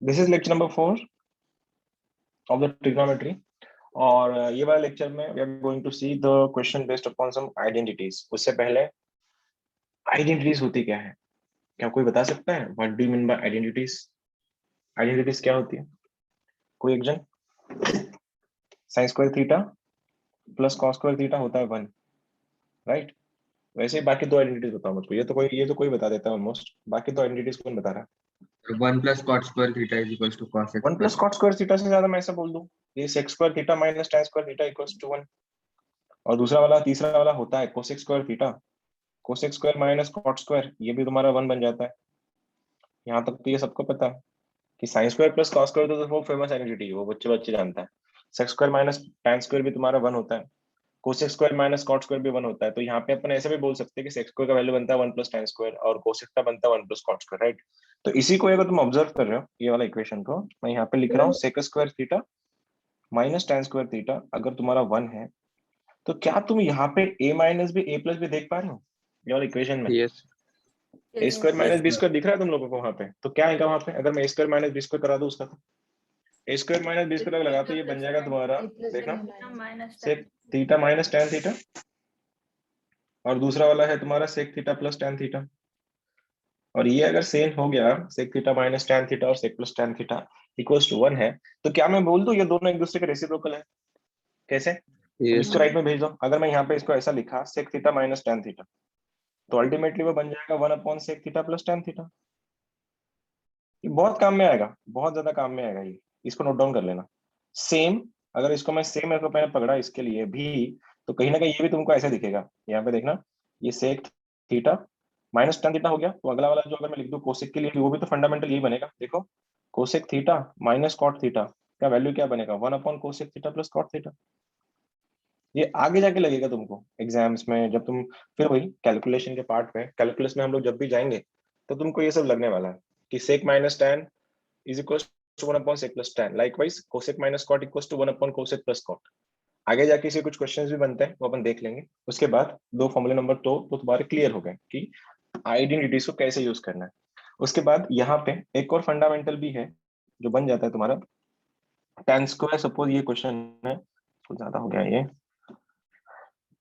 This is lecture number 4 of the trigonometry. और ये वाले लेक्चर में we are going to see the question based upon some identities. उससे पहले identities होती क्या है, क्या कोई बता सकता है? What do you mean by identities? Identities क्या होती है? कोई एक जन? Sign square theta plus cos square theta होता है 1, राइट? वैसे ही बाकी दो आइडेंटिटीज बताओ मुझको। ये तो कोई बता देता है ऑलमोस्ट। बाकी दो आइडेंटिटीज कौन बता रहा है? 1 plus cot square theta is equals to cos x 1 plus plus cot square theta से ज्यादा मैं ऐसा बोल दूं, ये sec square theta minus tan square theta equals to 1। और दूसरा वाला, तीसरा वाला होता है cosec square theta, cosec square minus cot square, ये भी तुम्हारा 1 बन जाता है। यहाँ तक तो ये सबको पता है कि sine square plus cos square तो वो फेमस आइडेंटिटी है, वो बच्चे बच्चे जानता है। Sec square minus tan square भी तुम्हारा 1 होता है, cosec square minus cot square भी 1 होता है। तो यहाँ पे अपन ऐसे भी बोल सकते हैं कि सेक स्क्वायर का वैल्यू बनता है 1 प्लस tan स्क्वायर और कोसेक का बनता है 1 प्लस कॉट स्क्वायर, राइट? तो इसी को अगर तुम ऑब्जर्व कर रहे हो, ये वाला इक्वेशन को मैं यहाँ पे लिख रहा हूँ, sec square theta minus tan square theta अगर तुम्हारा 1 है, तो क्या तुम यहाँ पे a माइनस भी a प्लस भी देख पा रहे हो ये वाला इक्वेशन में? yes ए स्क्वायर माइनस बी स्क्वायर दिख रहा है तुम लोगों को वहां पे? तो क्या आएगा वहां पे अगर मैं a square minus B square करा दूं उसका? तो a square minus B square लगा तो ये बन जाएगा तुम्हारा, देखा, sec theta minus tan theta, और दूसरा वाला है तुम्हारा sec theta plus tan theta. और ये अगर सेम हो गया, sec theta minus tan theta और sec plus tan theta equals to 1 है, तो क्या मैं बोल दूं ये दोनों एक दूसरे के रेसिप्रोकल है? कैसे? तुम yes इसको राइट में भेज दो। अगर मैं यहाँ पे इसको ऐसा लिखा sec theta minus tan theta, तो अल्टीमेटली वो बन जाएगा 1 upon sec theta plus tan theta. ये बहुत काम में आएगा, बहुत ज्यादा काम में आएगा ये, इसको नोट डाउन कर लेना। सेम, अगर इसको मैं सेम ऐसे मैंने पकड़ा इसके लिए भी, तो कहीं ना कहीं ये भी तुमको ऐसे दिखेगा। यहाँ पे देखना, ये sec theta minus tan theta हो गया, तो अगला वाला जो अगर मैं लिख दूं कोसेक के लिए, वो भी तो फंडामेंटल यही बनेगा। देखो, cosec theta minus cot theta का वैल्यू क्या बनेगा? 1 upon cosec theta plus cot theta. ये आगे जाके लगेगा तुमको एग्जाम्स में, जब तुम फिर वही कैलकुलेशन के पार्ट में, कैलकुलस में हम लोग जब भी जाएंगे तो तुमको ये सब लगने वाला है कि sec minus tan is equals to 1 upon sec plus tan. Likewise, cosec minus cot equals to 1 upon cosec plus cot. आगे जाके इसे कुछ क्वेश्चंस भी बनते हैं, वो अपन देख लेंगे। उसके बाद दो फॉर्मूले नंबर तो तुम्हारे क्लियर हो गए कि आइडेंटिटीज को कैसे यूज करना है। उसके बाद यहाँ पे एक और फंडामेंटल भी है जो बन जाता है तुम्हारा tan स्क्वायर। सपोज ये क्वेश्चन है, कुछ ज्यादा हो गया ये,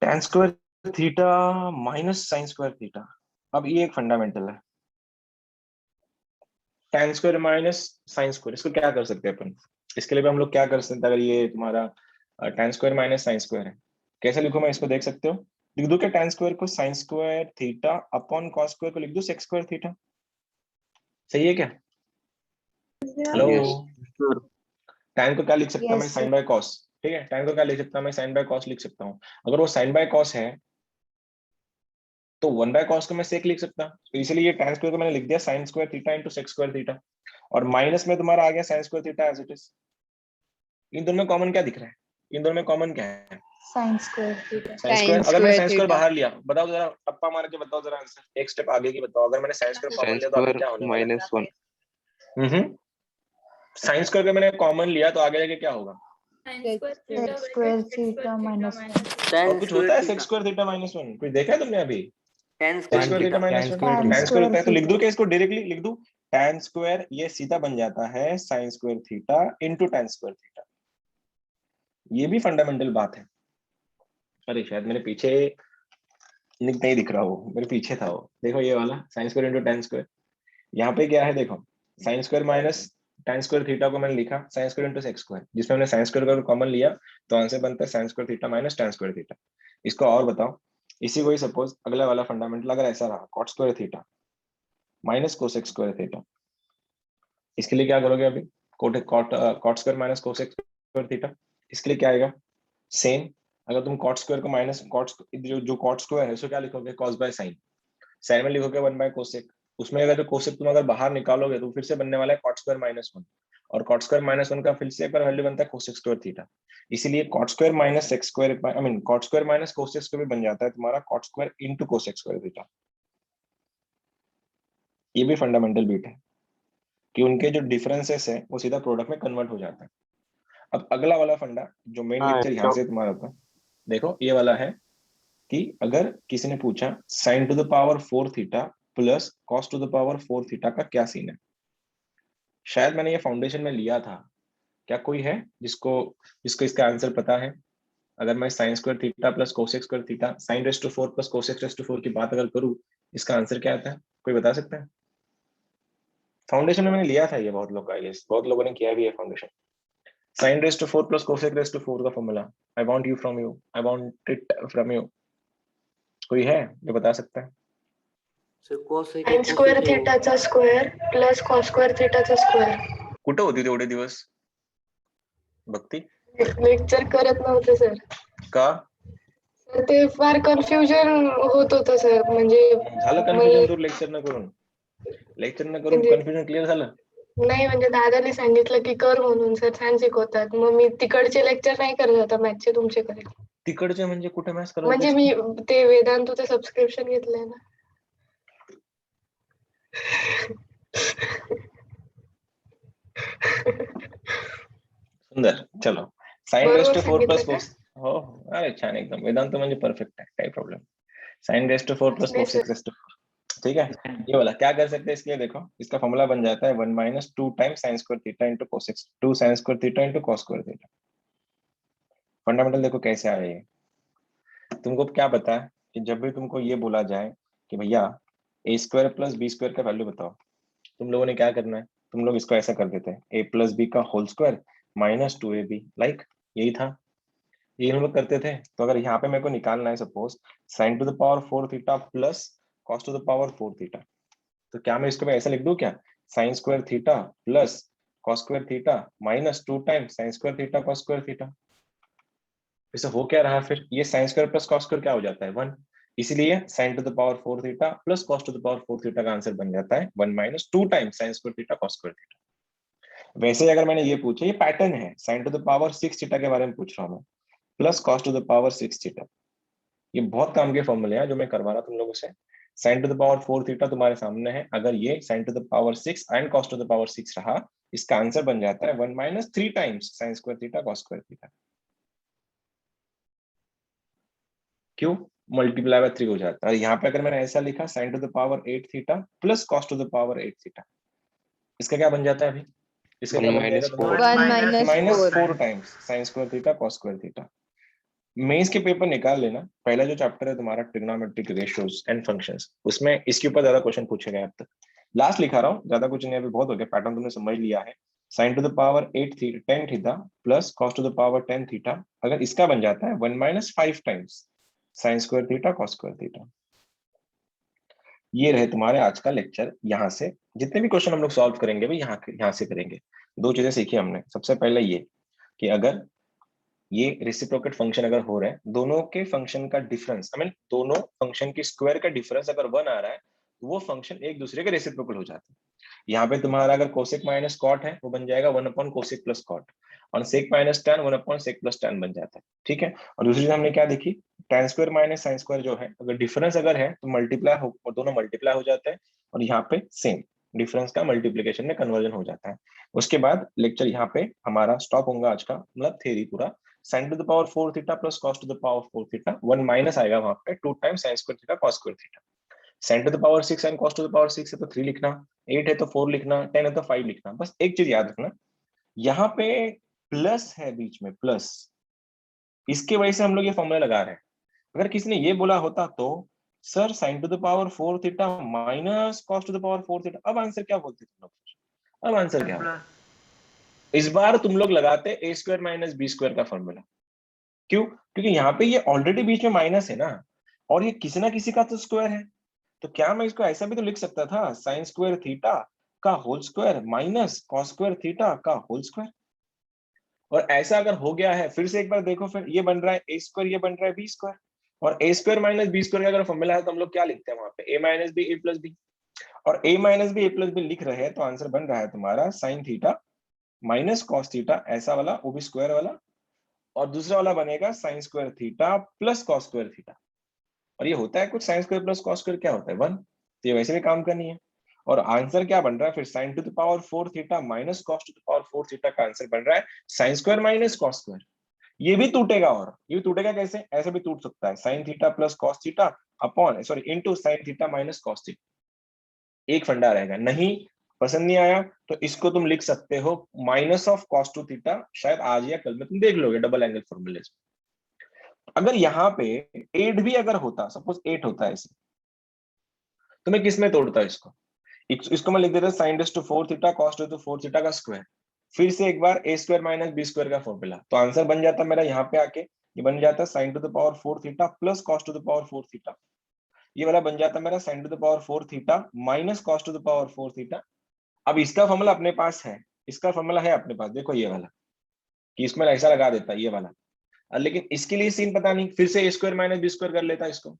tan square theta minus sign square theta. अब ये एक फंडामेंटल है, tan square minus sine square, इसको क्या कर सकते हैं अपन? इसके लिए भी हम लोग क्या कर सकते हैं? अगर ये तुम्हारा tan square minus sine square है, कैसे लिखूं मैं इसको? देख सकते हो, लिख दो क्या tan स्क्वायर को sign square theta upon cos square को लिख दो सेक स्क्वायर थीटा। सही है क्या? Hello, yes sure. tan को क्या लिख सकता मैं? Yes, sir. Sine by cos. ठीक है, tan को क्या लिख सकता मैं? साइन बाय कॉस लिख सकता हूँ। अगर वो साइन बाय कॉस है तो 1 बाय कॉस को मैं सेक लिख सकता, तो इसलिए ये tan स्क्वायर को मैंने लिख दिया sine square theta into sec square theta, और माइनस में तुम्हारा आ गया sine square theta as it is. इन दोनों में कॉमन क्या दिख रहा है? इन दोनों में कॉमन क्या है? Sin square theta. Sine square. अगर मैंने साइन स्क्वायर बाहर लिया, बताओ जरा, टप्पा मार के बताओ जरा आंसर, एक स्टेप आगे की बताओ। अगर मैंने साइन स्क्वायर कॉमन sin लिया तो आगे square क्या होने वाला minus 1 है? साइन स्क्वायर का मैंने कॉमन लिया तो आगे जाके क्या होगा? Sec square theta minus 1. और कुछ होता है सेक स्क्वायर थीटा माइनस 1? कुछ देखा है तुमने अभी? tan sec square theta minus 1, tan square होता है। तो लिख दो क्या इसको? डायरेक्टली लिख दो, tan स्क्वायर ये सीधा बन जाता है sine square theta into tan square theta. ये भी फंडामेंटल बात है। अरे शायद मेरे पीछे नहीं दिख रहा, हो मेरे पीछे था वो, देखो ये वाला sine square into tan square. यहाँ पे क्या है देखो, sine square minus tan square theta को मैंने लिखा sine square into sec square, जिसमें मैंने साइन स्क्वायर का कॉमन लिया तो आंसर बनता है sine square theta minus tan square theta. इसको और बताओ, इसी को ही सपोज अगला वाला फंडामेंटल अगर ऐसा रहा, cot square theta minus cosec square theta, इसके लिए क्या करोगे अभी? Cot square minus cosec square theta, इसके लिए क्या आएगा? सेम, अगर तुम कॉट स्क्वायर को माइनस कॉट, जो कॉट स्क्वायर है उसको क्या लिखोगे? कॉस बाय साइन, साइन में लिखोगे 1 बाय कोसेक। उसमें अगर जो कोसेक तुम अगर बाहर निकालोगे तो फिर से बनने वाला है कॉट स्क्वायर माइनस 1, और कॉट स्क्वायर माइनस 1 का फिर से एक बार वैल्यू बनता है कोसेक स्क्वायर थीटा। इसीलिए cot square minus sec square, I mean cot square minus cosec square भी बन जाता है तुम्हारा cot square into cosec square theta. ये भी फंडामेंटल बीट है कि उनके जो डिफरेंसेस है वो सीधा प्रोडक्ट में कन्वर्ट हो जाता है। अब अगला वाला फंडा जो मेन हाँ लेक्चर यहाँ से तुम्हारा था, देखो ये वाला है कि अगर किसी ने पूछा sign to the power 4 theta plus cos to the power 4 theta का क्या सीन है? शायद मैंने ये फाउंडेशन में लिया था। क्या कोई है जिसको जिसको इसका आंसर पता है? अगर मैं sine square theta plus cosec square theta sine raise to 4 plus cosec raise to 4 की बात अगर करूं, इसका आंसर क्या आता है? कोई बता सकता है? फाउंडेशन में मैंने लिया था ये, बहुत लोग, आई गेस बहुत लोगों ने किया भी है foundation. Sine raise to 4 plus cosec raise to 4 का formula, I want you from you, I want it from you. कोई है जो बता सकता है? साइन स्क्वेअर थीटाचा स्क्वेअर प्लस कॉस स्क्वेअर थीटाचा स्क्वेअर. कुठं होती तेवढे दिवस भक्ती? लेक्चर करत नव्हते सर. का ते फार कन्फ्युजन होत होतं सर. म्हणजे झालं कन्फ्युजन दूर लेक्चर न करून? लेक्चर न करून म्हणजे- कन्फ्युजन क्लिअर झालं? नाही म्हणजे दादाने सांगितलं की कर म्हणून सर छान शिकवतात. मग मी तिकडचे लेक्चर नाही करत आता मॅथचे तुमचे करेल. तिकडचे म्हणजे कुठे मॅथ्स करत म्हणजे होतीस? मी ते वेदांतूचं सबस्क्रिप्शन घेतलंय ना. सुंदर. चलो साइन रेस बरोबर टू 4 प्लस सांगितलं कोस, हो हो, अरे छान एकदम. वेदांत म्हणजे परफेक्ट है, काही problem. Sine raise to 4 plus नाही कोसेक रेस टू 4, ठीक है. ये वाला क्या कर सकते हैं इसके लिए? देखो इसका फॉर्मूला बन जाता है 1 minus 2 times sine square theta into cosec 2 sine square theta into cos square theta. Fundamental देखो कैसे आ रही है. तुमको क्या पता है कि जब भी तुमको ये बोला जाए कि भैया ए स्क्वायर प्लस बी स्क्वायर का वैल्यू बताओ, तुम लोगों ने क्या करना है? तुम लोग इसको ऐसा कर देते हैं, ए प्लस बी का whole square minus 2ab, like यही था, ये हम लोग करते थे. तो अगर यहाँ पे मेरे को निकालना है suppose sign to the power 4 theta plus cos to the power 4 theta, तो क्या मैं इसको ऐसा लिख दूं क्या? Sign square theta plus cos square theta minus 2 times sine square theta cos square theta. इससे हो क्या रहा? फिर ये sine square plus cos square क्या हो जाता है? 1. इसलिए sign to the power 4 theta plus cos to the power 4 theta का आंसर बन जाता है 1 minus 2 times sine square theta cos square theta. वैसे अगर मैंने ये पूछा, ये पैटर्न है, sign to the power 6 theta के बारे में पूछ रहा हूँ मैं, plus cos to the power 6 theta. ये बहुत काम के फॉर्मूले हैं जो मैं करवा रहा तुम लोगों से. Sign to the power 4 theta तुम्हारे सामने है, अगर ये sign to the power 6 and cos to the power 6 रहा, इसका आंसर बन जाता है 1 minus 3 times sine square theta cos square theta. क्यों? मल्टीप्लाई बाय 3 हो जाता है. यहाँ पे अगर मैंने ऐसा लिखा sign to the power 8 theta plus cos to the power 8 theta, इसका क्या बन जाता है अभी? इसका क्या बन जाएगा? 1 minus -4. 4 times sine square theta cos square theta. Mains के पेपर निकाल लेना, पहला जो चैप्टर है तुम्हारा ट्रिग्नोमेट्रिक रेशियोज एंड फंक्शंस, उसमें इसके ऊपर ज्यादा क्वेश्चन पूछे गए अब तक. लास्ट लिखा रहा हूँ, ज्यादा कुछ नहीं, अभी बहुत हो गया, पैटर्न तुमने समझ लिया है. Sign to the power 8 10 theta plus cos to the power 10 theta, अगर इसका बन जाता है 1 minus 5 times sine square theta cos square theta. ये रहे तुम्हारे आज का लेक्चर. यहाँ से जितने भी क्वेश्चन हम लोग सॉल्व करेंगे भी यहाँ से करेंगे. दो चीजें सीखी हमने. सबसे पहले ये कि अगर ये रेसिप्रोकेट फंक्शन अगर हो रहा है, दोनों के फंक्शन का डिफरेंस, आई मीन दोनों फंक्शन की स्क्वायर का डिफरेंस अगर 1 आ रहा है, तो वो फंक्शन एक दूसरे के रेसिप्रोकल हो जाते हैं. यहाँ पे तुम्हारा अगर कोसेक माइनस कॉट है, वो बन जाएगा 1 अपॉन कोसेक प्लस कॉट, और sec minus tan 1 upon sec plus tan बन जाता है. ठीक है. और दूसरी चीज हमने क्या देखी? tan square minus sine square जो है, अगर डिफरेंस अगर है तो मल्टीप्लाई हो, दोनों मल्टीप्लाई हो जाते हैं, और यहाँ पे सेम डिफरेंस का मल्टीप्लीकेशन में कन्वर्जन हो जाता है. उसके बाद लेक्चर यहाँ पे हमारा स्टॉप होगा आज का, मतलब थ्योरी पूरा. sin to the power 4 theta plus cos to the power 4 theta, 1 minus आएगा वहां पे 2 times sin square theta cos square theta. sin to the power 6 and cos to the power 6 है तो 3 लिखना, 8 है तो 4 लिखना, 10 है तो 5 लिखना. बस एक चीज याद रखना, यहाँ पे प्लस है बीच में, प्लस, इसके वजह से हम लोग ये फॉर्मूला लगा रहे हैं. अगर किसी ने ये बोला होता तो sir sin to the power 4 theta minus cos to the power 4 theta, अब आंसर क्या बोलते तुम लोग? अब आंसर क्या? इस बार तुम लोग लगाते ए स्क्वायर माइनस बी स्क्वायर का फॉर्मूला. क्यों? क्योंकि यहाँ पे ये ऑलरेडी बीच में माइनस है ना, और ये किसी ना किसी का तो स्क्वायर है. तो क्या मैं इसको ऐसा भी तो लिख सकता था, साइन स्क्वायर थीटा का whole square minus cos square theta का होल स्क्वायर. और ऐसा अगर हो गया है, फिर से एक बार देखो, फिर ये बन रहा है ए स्क्वायर, ये बन रहा है बी स्क्वायर, और ए स्क्वायर माइनस बी स्क्वायर का अगर फॉर्मूला है तो हम लोग क्या लिखते हैं वहां पे? ए माइनस बी ए प्लस बी. और ए माइनस बी ए प्लस बी लिख रहे हैं तो आंसर बन रहा है तुम्हारा sine theta minus cos theta, ऐसा वाला, वो भी स्क्वायर वाला, और दूसरा वाला बनेगा sign square theta plus cos square theta. और ये होता है कुछ, sine square plus cos square क्या होता है? 1. तो ये वैसे भी काम करनी है. और आंसर क्या बन रहा है फिर? Sign to the power 4 theta minus cos to the power 4 theta का आंसर बन रहा है sine square minus cos square. ये भी टूटेगा, और ये भी टूटेगा कैसे? ऐसे भी टूट सकता है, sine theta plus cos theta upon, sorry, into sine theta minus cos theta. एक फंडा रहेगा, नहीं पसंद नहीं आया तो इसको तुम लिख सकते हो minus of cos two theta, शायद आज या कल में तुम देख लोगे डबल एंगल फॉर्मूले। अगर यहाँ पे 8 भी अगर होता, सपोज 8 होता है ऐसे, तो मैं किस में तोड़ता इसको? इसको मैं लिख देता sine raise to 4 theta cos to 4 theta का स्क्वायर, फिर से एक बार A square minus B square का फॉर्मूला, तो आंसर बन जाता मेरा यहाँ पे आके, ये बन जाता sine to the power 4 theta plus cos to the power 4 theta. ये वाला बन जाता मेरा sine to the power 4 theta minus cos to the power 4 theta. अब इसका फॉर्मूला अपने पास है, इसका फॉर्मूला है अपने पास, देखो ये वाला, कि इसमें ऐसा लगा देता ये वाला। लेकिन इसके लिए सीन पता नहीं, फिर से ए स्क्वायर माइनस बी स्क्वायर कर लेता इसको,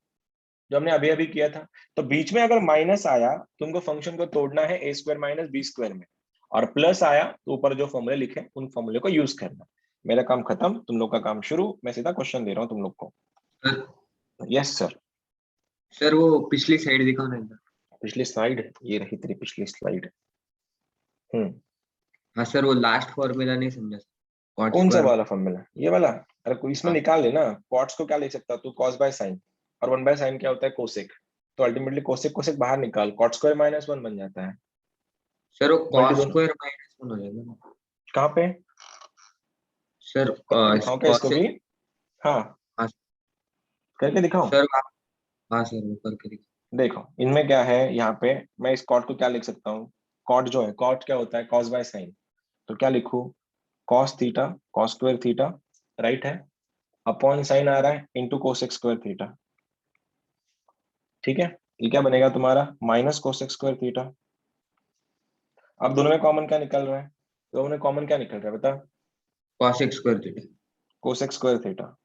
जो हमने अभी अभी किया था। तो बीच में अगर माइनस आया, तुमको फंक्शन को तोड़ना है ए स्क्वायर माइनस बी स्क्वायर में, और प्लस आया तो ऊपर जो फॉर्मूले लिखे उन फॉर्मूले को यूज करना। मेरा काम खत्म, तुम लोग का काम शुरू। मैं सीधा क्वेश्चन दे रहा हूँ तुम लोग को। Sir yes sir. सर वो पिछली साइड दिखाओ ना एक बार। पिछली स्लाइड ये रही तेरी पिछली स्लाइड। हाँ सर, वो लास्ट फॉर्मूला नहीं समझा सर। कॉट कौन सा स्क्वायर। वाला फॉर्मूला? ये वाला? अरे कोई इसमें हाँ निकाल लेना। कॉट्स को क्या लिख सकता तू? कॉस बाय साइन, और 1 बाय साइन क्या होता है? कोसेक। तो अल्टीमेटली कोसेक कोसेक बाहर निकाल, कॉट स्क्वायर माइनस 1 बन जाता है। सर, वो मल्टी कॉस दोनों स्क्वायर माइनस 1 हो जाएगा ना कहाँ पे? सर? करके दिखाओ क्या इसको कॉस। भी? हाँ, हाँ करके दिखाओ। सर। हाँ सर, वो करके दिखाओ। देखो इनमें क्या है, यहाँ पे मैं इस कॉट को क्या लिख सकता हूँ? कॉट जो है, कॉट क्या होता है? Cos by sine. तो क्या लिखूं? Cos theta cos square theta, right है, अपॉन साइन आ रहा है इंटू कोसेक स्क्वायर थीटा। ठीक है, ये क्या बनेगा तुम्हारा? Minus cosec square theta. अब दोनों में कॉमन क्या निकल रहा है? दोनों में कॉमन क्या निकल रहा है बता? Cos x square theta. Cosec square theta.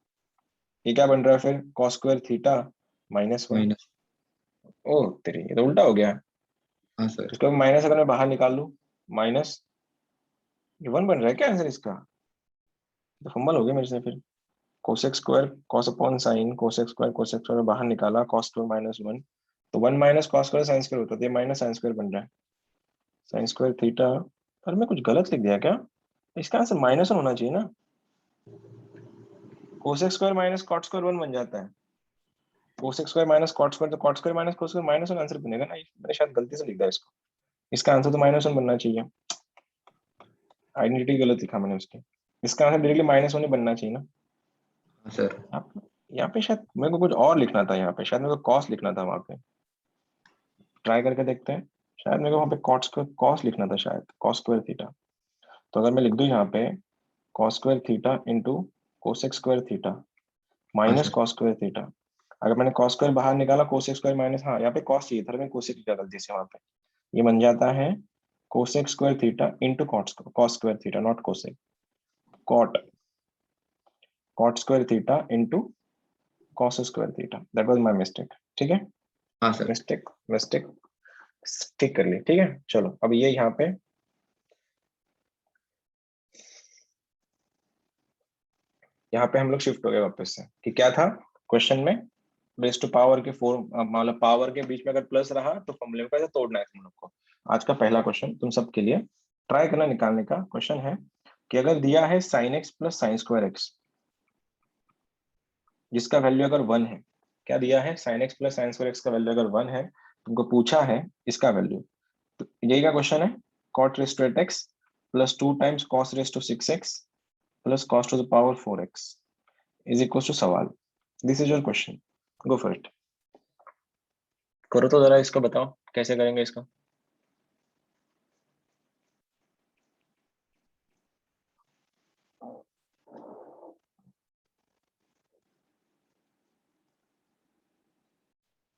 ये क्या बन रहा है फिर? Cos square theta minus 1। Minus. ओ तेरी, ये तो उल्टा हो गया। हाँ सर। इसको माइनस अगर मैं बाहर निकाल लूं, माइनस, ये 1 बन रहा है क्या आंसर इसका? तो फंबल हो गया मेरे से फिर। Cosec square cos upon sine, cosec square बाहर निकाला, कॉस स्क्वायर माइनस 1, तो 1 minus cos square sine square होता है, तो ये माइनस साइन स्क्वायर बन रहा है, साइन स्क्वायर थीटा। पर मैं कुछ गलत लिख दिया क्या? इसका आंसर माइनस 1 होना चाहिए ना। Cosec square minus cot square 1 बन जाता है। Cosec square minus cot square, तो cot square minus cos square minus 1 answer बनेगा ना। मैंने शायद गलती से लिख दिया इसको। इसका आंसर तो माइनस 1 बनना चाहिए। आइडेंटिटी गलत लिखा मैंने उसकी। इसका आंसर डायरेक्टली माइनस 1 ही बनना चाहिए ना। हाँ सर। यहाँ पे शायद मेरे को कुछ और लिखना था, यहाँ पे शायद मेरे को कॉस लिखना था वहां पे। ट्राई करके देखते हैं। शायद मेरे को वहां पे कॉट स्क्वायर कॉस लिखना था, शायद कॉस स्क्वायर थीटा। तो अगर मैं लिख दूं यहाँ पे cos square theta into cosec square theta हाँ minus sir. Cos square theta. अगर मैंने कॉस स्क्वायर बाहर निकाला, कोसेक स्क्वायर माइनस, हाँ यहाँ पे कॉस चाहिए था, मैं कोसेक लिखा गलती से वहां पे। ये बन जाता है cosec square theta into cos square theta, not cosec, cot, cot square theta into cos square theta. That was my mistake. ठीक है, हाँ सर। मिस्टेक मिस्टेक ठीक कर ली। ठीक है, चलो अब ये यहाँ पे, यहाँ पे हम लोग शिफ्ट हो गए वापस से, कि क्या था क्वेश्चन में? रेस टू पावर के 4, मतलब पावर के बीच में अगर प्लस रहा तो फॉर्मूले को कैसे तोड़ना है तुम लोग को। आज का पहला क्वेश्चन तुम सबके लिए ट्राई करना, निकालने का क्वेश्चन है कि अगर दिया है sine x plus sign square x, जिसका वैल्यू अगर 1 है, क्या दिया है? Sine x plus sign square x का वैल्यू अगर 1 है, तुमको पूछा है इसका वैल्यू। तो यही का क्वेश्चन है, cot raise to 8x plus 2 times cos raise to 6x plus cos to the power 4x is equal to सवाल। This is your question, go for it. करो तो जरा, इसको बताओ कैसे करेंगे इसको।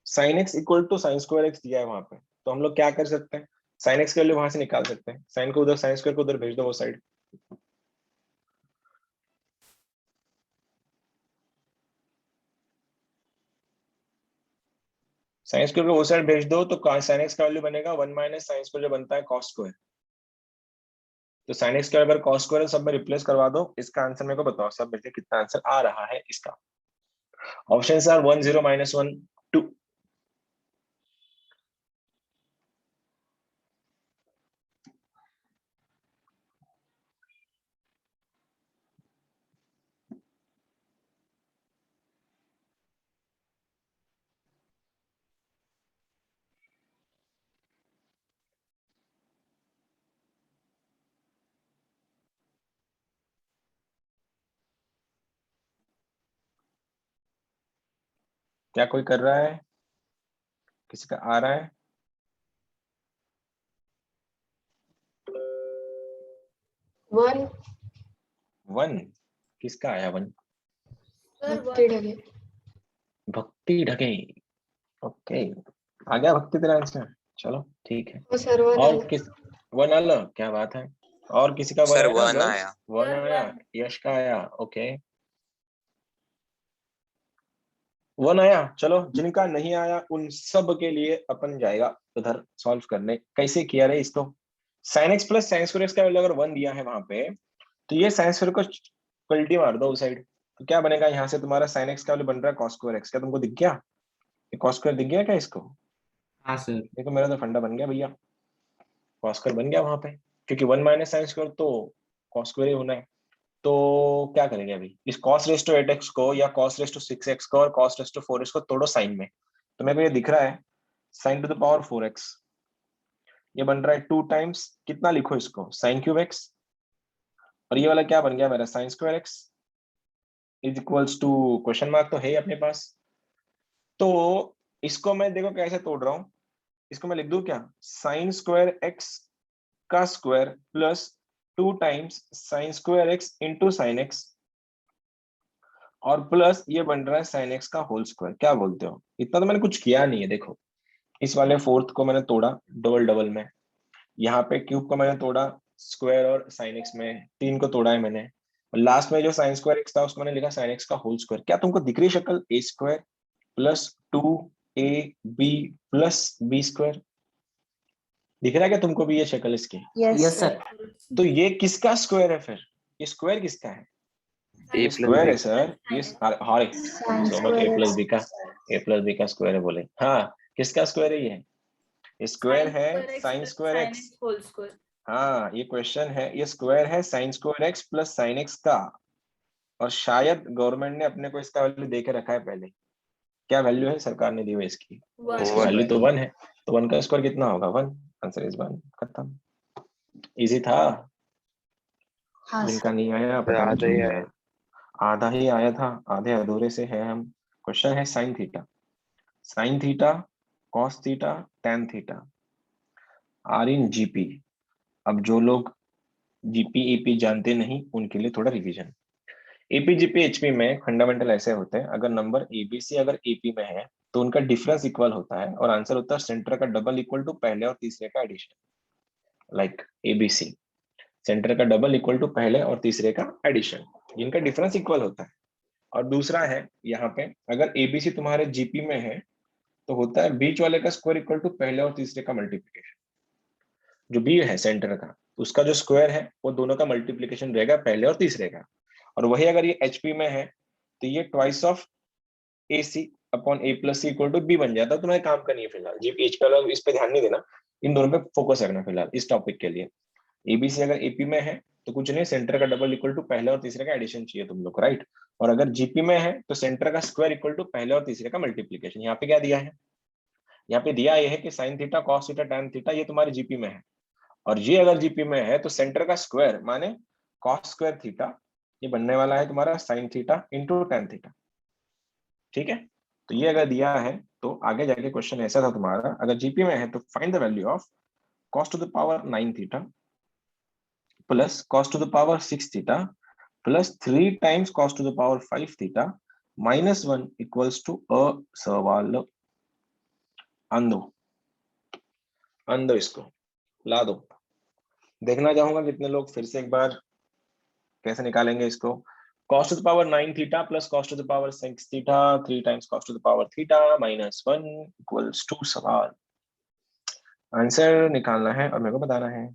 Sine x equal to sine square x दिया है वहां पे, तो हम लोग क्या कर सकते हैं? साइन एक्स के वैल्यू वहां से निकाल सकते हैं, साइन को उधर, साइन स्क्वायर को उधर भेज दो वो साइड। साइन स्क्वायर को वो साइड भेज दो तो साइन एक्स का वैल्यू बनेगा 1 माइनस साइन स्क्वायर जो बनता है कॉस स्क्वायर। तो साइन एक्स स्क्वायर अगर कॉस स्क्वायर सब में रिप्लेस करवा दो, इसका आंसर मेरे को बताओ सब में से कितना आंसर आ रहा है इसका। ऑप्शन आर 1 0 माइनस 1 2। क्या कोई कर रहा है? किसी का आ रहा है? वन। वन? किसका आया वन? भक्ति ढगे। भक्ति ढगे। ओके, आ गया भक्ति तेरा आंसर। चलो ठीक है। वो सर वन और आया। किस? वन आला, क्या बात है। और किसी का वन सर आया वन गर्ल्स? आया। वन आया, यश का आया। ओके, वन आया। चलो, जिनका नहीं आया उन सब के लिए अपन जाएगा उधर सॉल्व करने। कैसे किया रे इसको? Sine x plus sign square x का वैल्यू अगर वन दिया है वहां पे, तो ये साइन स्क्वायर को पलटी मार दो उस साइड, तो क्या बनेगा? यहाँ से तुम्हारा साइन एक्स का वैल्यू बन रहा है कॉस स्क्वायर एक्स। क्या तुमको दिख गया? ये कॉस स्क्वायर दिख गया क्या इसको? हाँ सर। देखो मेरा तो फंडा बन गया भैया, कॉस स्क्वायर बन गया वहां पे, क्योंकि वन माइनस साइन स्क्वायर तो कॉस स्क्वायर ही होना है। तो क्या करेंगे अभी? इस cos रेस टू 8x को या cos रेस टू 6x को और cos रेस टू 4x को तोड़ो साइन में, तो मेरे को ये दिख रहा है sign to the power 4x। ये बन रहा है 2 टाइम्स, कितना लिखो इसको, साइन क्यूब x। और ये वाला क्या बन गया मेरा, sine square x is equals to question mark तो है ही अपने पास। तो इसको मैं देखो कैसे तोड़ रहा हूँ, इसको मैं लिख दूं क्या, साइन स्क्वायर x का square plus 2 times sine square x into sine x, और प्लस ये बन रहा है साइन एक्स का होल स्क्वायर। क्या बोलते हो? इतना तो मैंने कुछ किया नहीं है। देखो, इस वाले फोर्थ को मैंने तोड़ा डबल डबल में, यहाँ पे क्यूब को मैंने तोड़ा स्क्वायर और साइन एक्स में, तीन को तोड़ा है मैंने, और लास्ट में जो साइन स्क्वायर एक्स था उसको मैंने लिखा साइन एक्स का होल स्क्वायर। क्या तुमको दिख रही शक्ल? A square plus 2ab plus b square दिख रहा है क्या तुमको भी ये शक्ल इसकी? Yes sir. तो ये किसका स्क्वायर है फिर? ये स्क्वायर किसका है? ए ये प्लस स्क्वायर बी। है सर। ये हाय साइन सो मच, ए स्क्वायर प्लस एक्स। बी का, ए प्लस बी का स्क्वायर है बोले। हाँ, किसका स्क्वायर है ये स्क्वायर है साइन स्क्वायर एक्स। हाँ, ये क्वेश्चन है, ये स्क्वायर है sine square x plus sign x का, और शायद गवर्नमेंट ने अपने को इसका वैल्यू दे के रखा है पहले। क्या वैल्यू है सरकार ने दी हुई इसकी? इसकी वन। वैल्यू तो वन है, तो वन का स्क्वायर कितना होगा? वन। Answer is one. खत्म, इजी था। हाँ जिनका सर। नहीं आया पता नहीं आधा छूट ही गया, आया। आधा ही आया था, आधे अधूरे से है हम। क्वेश्चन है sine theta, sine theta cos theta tan theta are in GP. अब जो लोग जीपी ईपी जानते नहीं उनके लिए थोड़ा रिवीजन। एपी जीपी एचपी में फंडामेंटल ऐसे होते हैं, अगर नंबर एबीसी अगर एपी में है तो उनका डिफरेंस इक्वल होता है, और आंसर होता है सेंटर का डबल इक्वल टू पहले और तीसरे का एडिशन। लाइक एबीसी, सेंटर का डबल इक्वल टू पहले और तीसरे का एडिशन, जिनका डिफरेंस इक्वल होता है। और दूसरा है यहाँ पे, अगर एबीसी तुम्हारे जीपी में है तो होता है बीच वाले का स्क्वायर इक्वल टू पहले और तीसरे का मल्टीप्लीकेशन। जो बी है सेंटर का, उसका जो स्क्वायर है वो दोनों का मल्टीप्लीकेशन रहेगा पहले और तीसरे का। और वही अगर ये एचपी में है तो ये twice of A C upon A plus C equal to B बन जाता है। तुम्हें काम करनी है फिलहाल, जी एच पे अलग इस पे ध्यान नहीं देना, इन दोनों पे फोकस रखना फिलहाल इस टॉपिक के लिए। एबीसी अगर एपी में है तो कुछ नहीं, सेंटर का डबल इक्वल टू पहले और तीसरे का एडिशन चाहिए तुम लोग को, राइट। और अगर जीपी में है तो सेंटर का स्क्वायर इक्वल टू पहले और तीसरे का मल्टीप्लीकेशन। यहाँ पे क्या दिया है? यहाँ पे दिया ये है कि sign theta cos theta tan theta ये तुम्हारे जीपी में है, और ये अगर जीपी में है तो सेंटर का स्क्वायर माने कॉस स्क्वायर थीटा, ये बनने वाला है तुम्हारा sign theta into tan theta. ठीक है, तो ये अगर दिया है तो आगे जाके क्वेश्चन ऐसा था तुम्हारा, अगर जीपी में है तो find the value of cos to the power 9 theta plus cos to the power 6 theta plus 3 times cos to the power 5 theta minus 1 equals to uh सवाल। अंदो, अंदो इसको, ला दो। देखना चाहूंगा कितने लोग फिर से एक बार कैसे निकालेंगे इसको। cos to the power 9 theta plus cos to the power 6 theta 3 times cos to the power theta minus 1 equals to सवाल। आंसर निकालना है और मेरे को बताना है।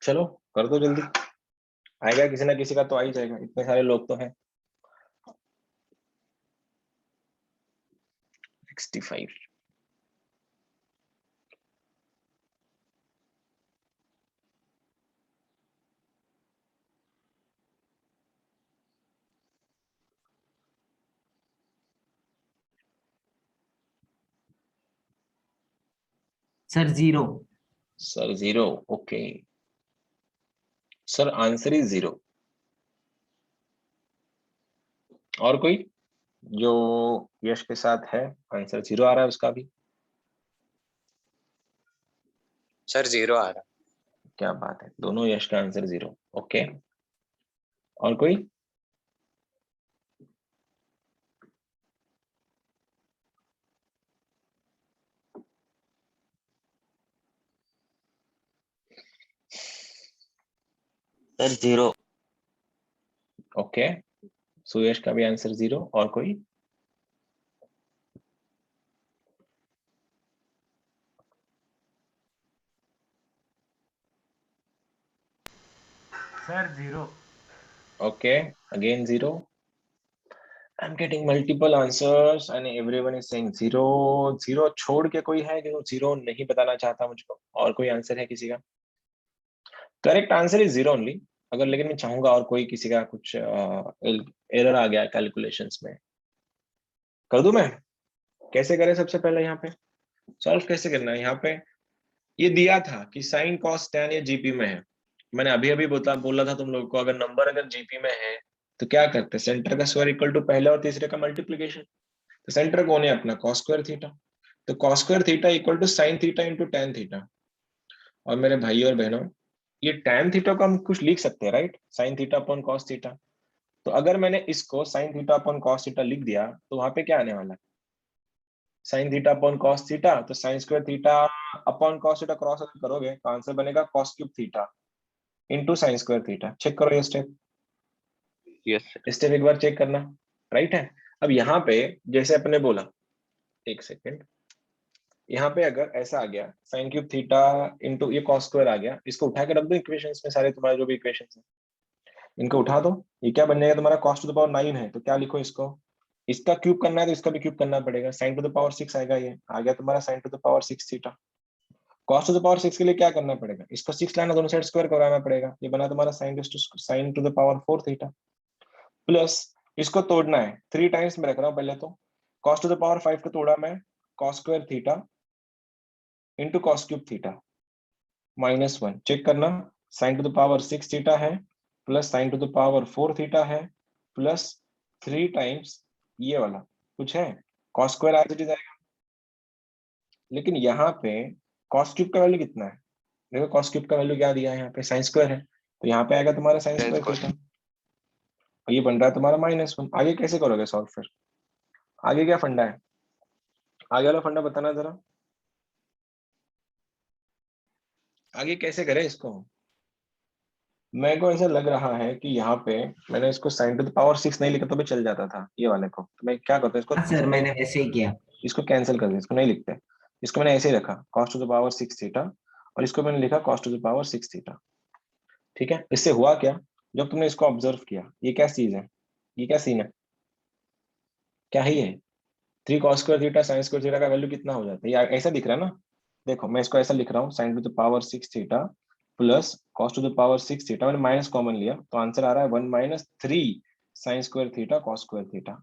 चलो कर दो जल्दी, आएगा किसी ना किसी का तो आ ही जाएगा, इतने सारे लोग तो हैं। 65। Sir 0। Sir 0, okay sir, answer is 0। और कोई जो यश के साथ है, आंसर 0 आ रहा है उसका भी? सर 0 आ रहा। क्या बात है, दोनों यश का आंसर 0, ओके। और कोई? सर 0। ओके, सुयश का भी आंसर 0। और कोई? Sir 0। Okay, again 0। I'm getting multiple answers and everyone is saying 0। 0 छोड़ के कोई है जो 0 नहीं बताना चाहता मुझको? और कोई आंसर है किसी का? Correct answer is 0 only. अगर लेकिन मैं चाहूंगा और कोई किसी का कुछ एरर आ गया कैलकुलेशंस में, कर दूं मैं? कैसे करें सबसे पहले यहाँ पे सॉल्व कैसे करना है? यहाँ पे ये दिया था कि साइन कॉस tan ये जीपी में है। मैंने अभी अभी बोला था तुम लोगों को, अगर नंबर अगर जीपी में है तो क्या करते हैं, सेंटर का स्क्वायर इक्वल टू पहले और तीसरे का मल्टीप्लीकेशन। तो सेंटर कौन है अपना? Cos square theta. तो cos square theta equal to sine theta into tan theta. और मेरे भाई और बहनों, ये टैन थीटा को हम कुछ लिख सकते हैं, right? Sine theta upon cos theta. तो अगर मैंने इसको sine theta upon cos theta लिख दिया तो वहां पे क्या आने वाला है? Sine theta upon cos theta, तो sine square theta upon cos theta cross करोगे तो आंसर बनेगा cos cube theta into sine square theta. Check करो ये स्टेप, यस स्टेप एक बार चेक करना, राइट है? अब यहाँ पे जैसे अपने बोला, एक सेकेंड, यहाँ पे अगर ऐसा आ गया साइन क्यूब थीटा इंटू ये कॉस स्क्वायर आ गया, इसको उठा के रख दो इक्वेशंस में, सारे तुम्हारे जो भी इक्वेशंस है इनको उठा दो। ये क्या बन जाएगा तुम्हारा? cos टू द पावर 9 है तो क्या लिखो इसको, इसका क्यूब करना है तो इसका भी क्यूब करना पड़ेगा, sin टू द पावर 6 आएगा। ये आ गया तुम्हारा sin to the power 6 theta. cos to the power 6 के लिए क्या करना पड़ेगा? इसको 6 लाना, दोनों साइड स्क्वायर कराना पड़ेगा। ये बना तुम्हारा sin to the power 4 theta. Plus इसको तोड़ना है, 3 टाइम्स में रख रहा हूँ पहले तो। cos टू द पावर 5 को तोड़ा मैं, cos square theta into cos cube theta -1। Check करना, sin to the power 6 theta है plus sin to the power 4 theta है प्लस 3 टाइम्स ये वाला कुछ है, cos square as it is आएगा। लेकिन यहाँ पे cos क्यूब का वैल्यू कितना है? देखो cos क्यूब का वैल्यू क्या दिया है यहाँ पे, sin स्क्वायर है, तो यहाँ पे आएगा तुम्हारा sin स्क्वायर थीटा। और ये बन रहा है तुम्हारा -1। आगे कैसे करोगे सॉल्व फिर? आगे क्या फंडा है? आगे वाला फंडा बताना जरा, आगे कैसे करें इसको? मेरे को ऐसा लग रहा है कि यहाँ पे मैंने इसको sin टू द पावर 6 नहीं लिखा तो भी चल जाता था ये वाले को। तो मैं क्या करता हूँ, इसको हाँ सर, मैंने वैसे ही किया। इसको कैंसिल कर दिया, इसको नहीं लिखते। इसको मैंने ऐसे ही रखा cos to the power 6 theta, और इसको मैंने लिखा cos to the power 6 theta. ठीक है, इससे हुआ क्या, जब तुमने इसको ऑब्जर्व किया, ये क्या चीज है, ये क्या सीन है, क्या है ये? 3 cos square theta sin square theta का वैल्यू कितना हो जाता है? ये ऐसा दिख रहा है ना। देखो मैं इसको ऐसा लिख रहा हूँ, sin to the power 6 theta plus cos to the power 6 theta, मैंने माइनस कॉमन लिया तो आंसर आ रहा है 1 - 3 sin square theta cos square theta.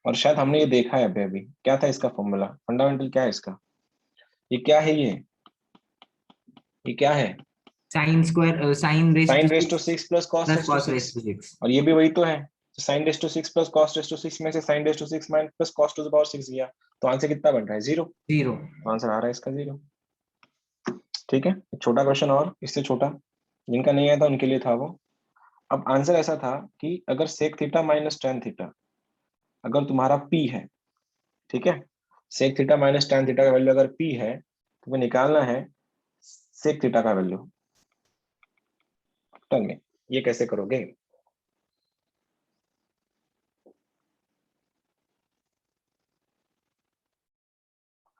और शायद हमने ये देखा है अभी अभी, क्या था इसका फॉर्मूला, फंडामेंटल क्या है इसका? ये क्या है ये क्या है? Sine square sine raise sin to raise to 6 6 plus cos plus raise to cos 6। Raise to 6। और ये भी वही तो है, sin raise to 6 plus cos raise to 6 में से sin raise to 6 minus plus cos to the power 6 गया, तो आंसर कितना बन रहा है? 0। 0। आंसर आ रहा है इसका 0। ठीक है, एक छोटा क्वेश्चन और इससे छोटा, जिनका नहीं आया था उनके लिए था वो। अब आंसर ऐसा था कि अगर sec theta minus tan theta अगर तुम्हारा p है, ठीक है, sec theta minus tan theta का वैल्यू अगर p है तो तुम्हें निकालना है सेक थीटा का वैल्यू टर्म में। ये कैसे करोगे?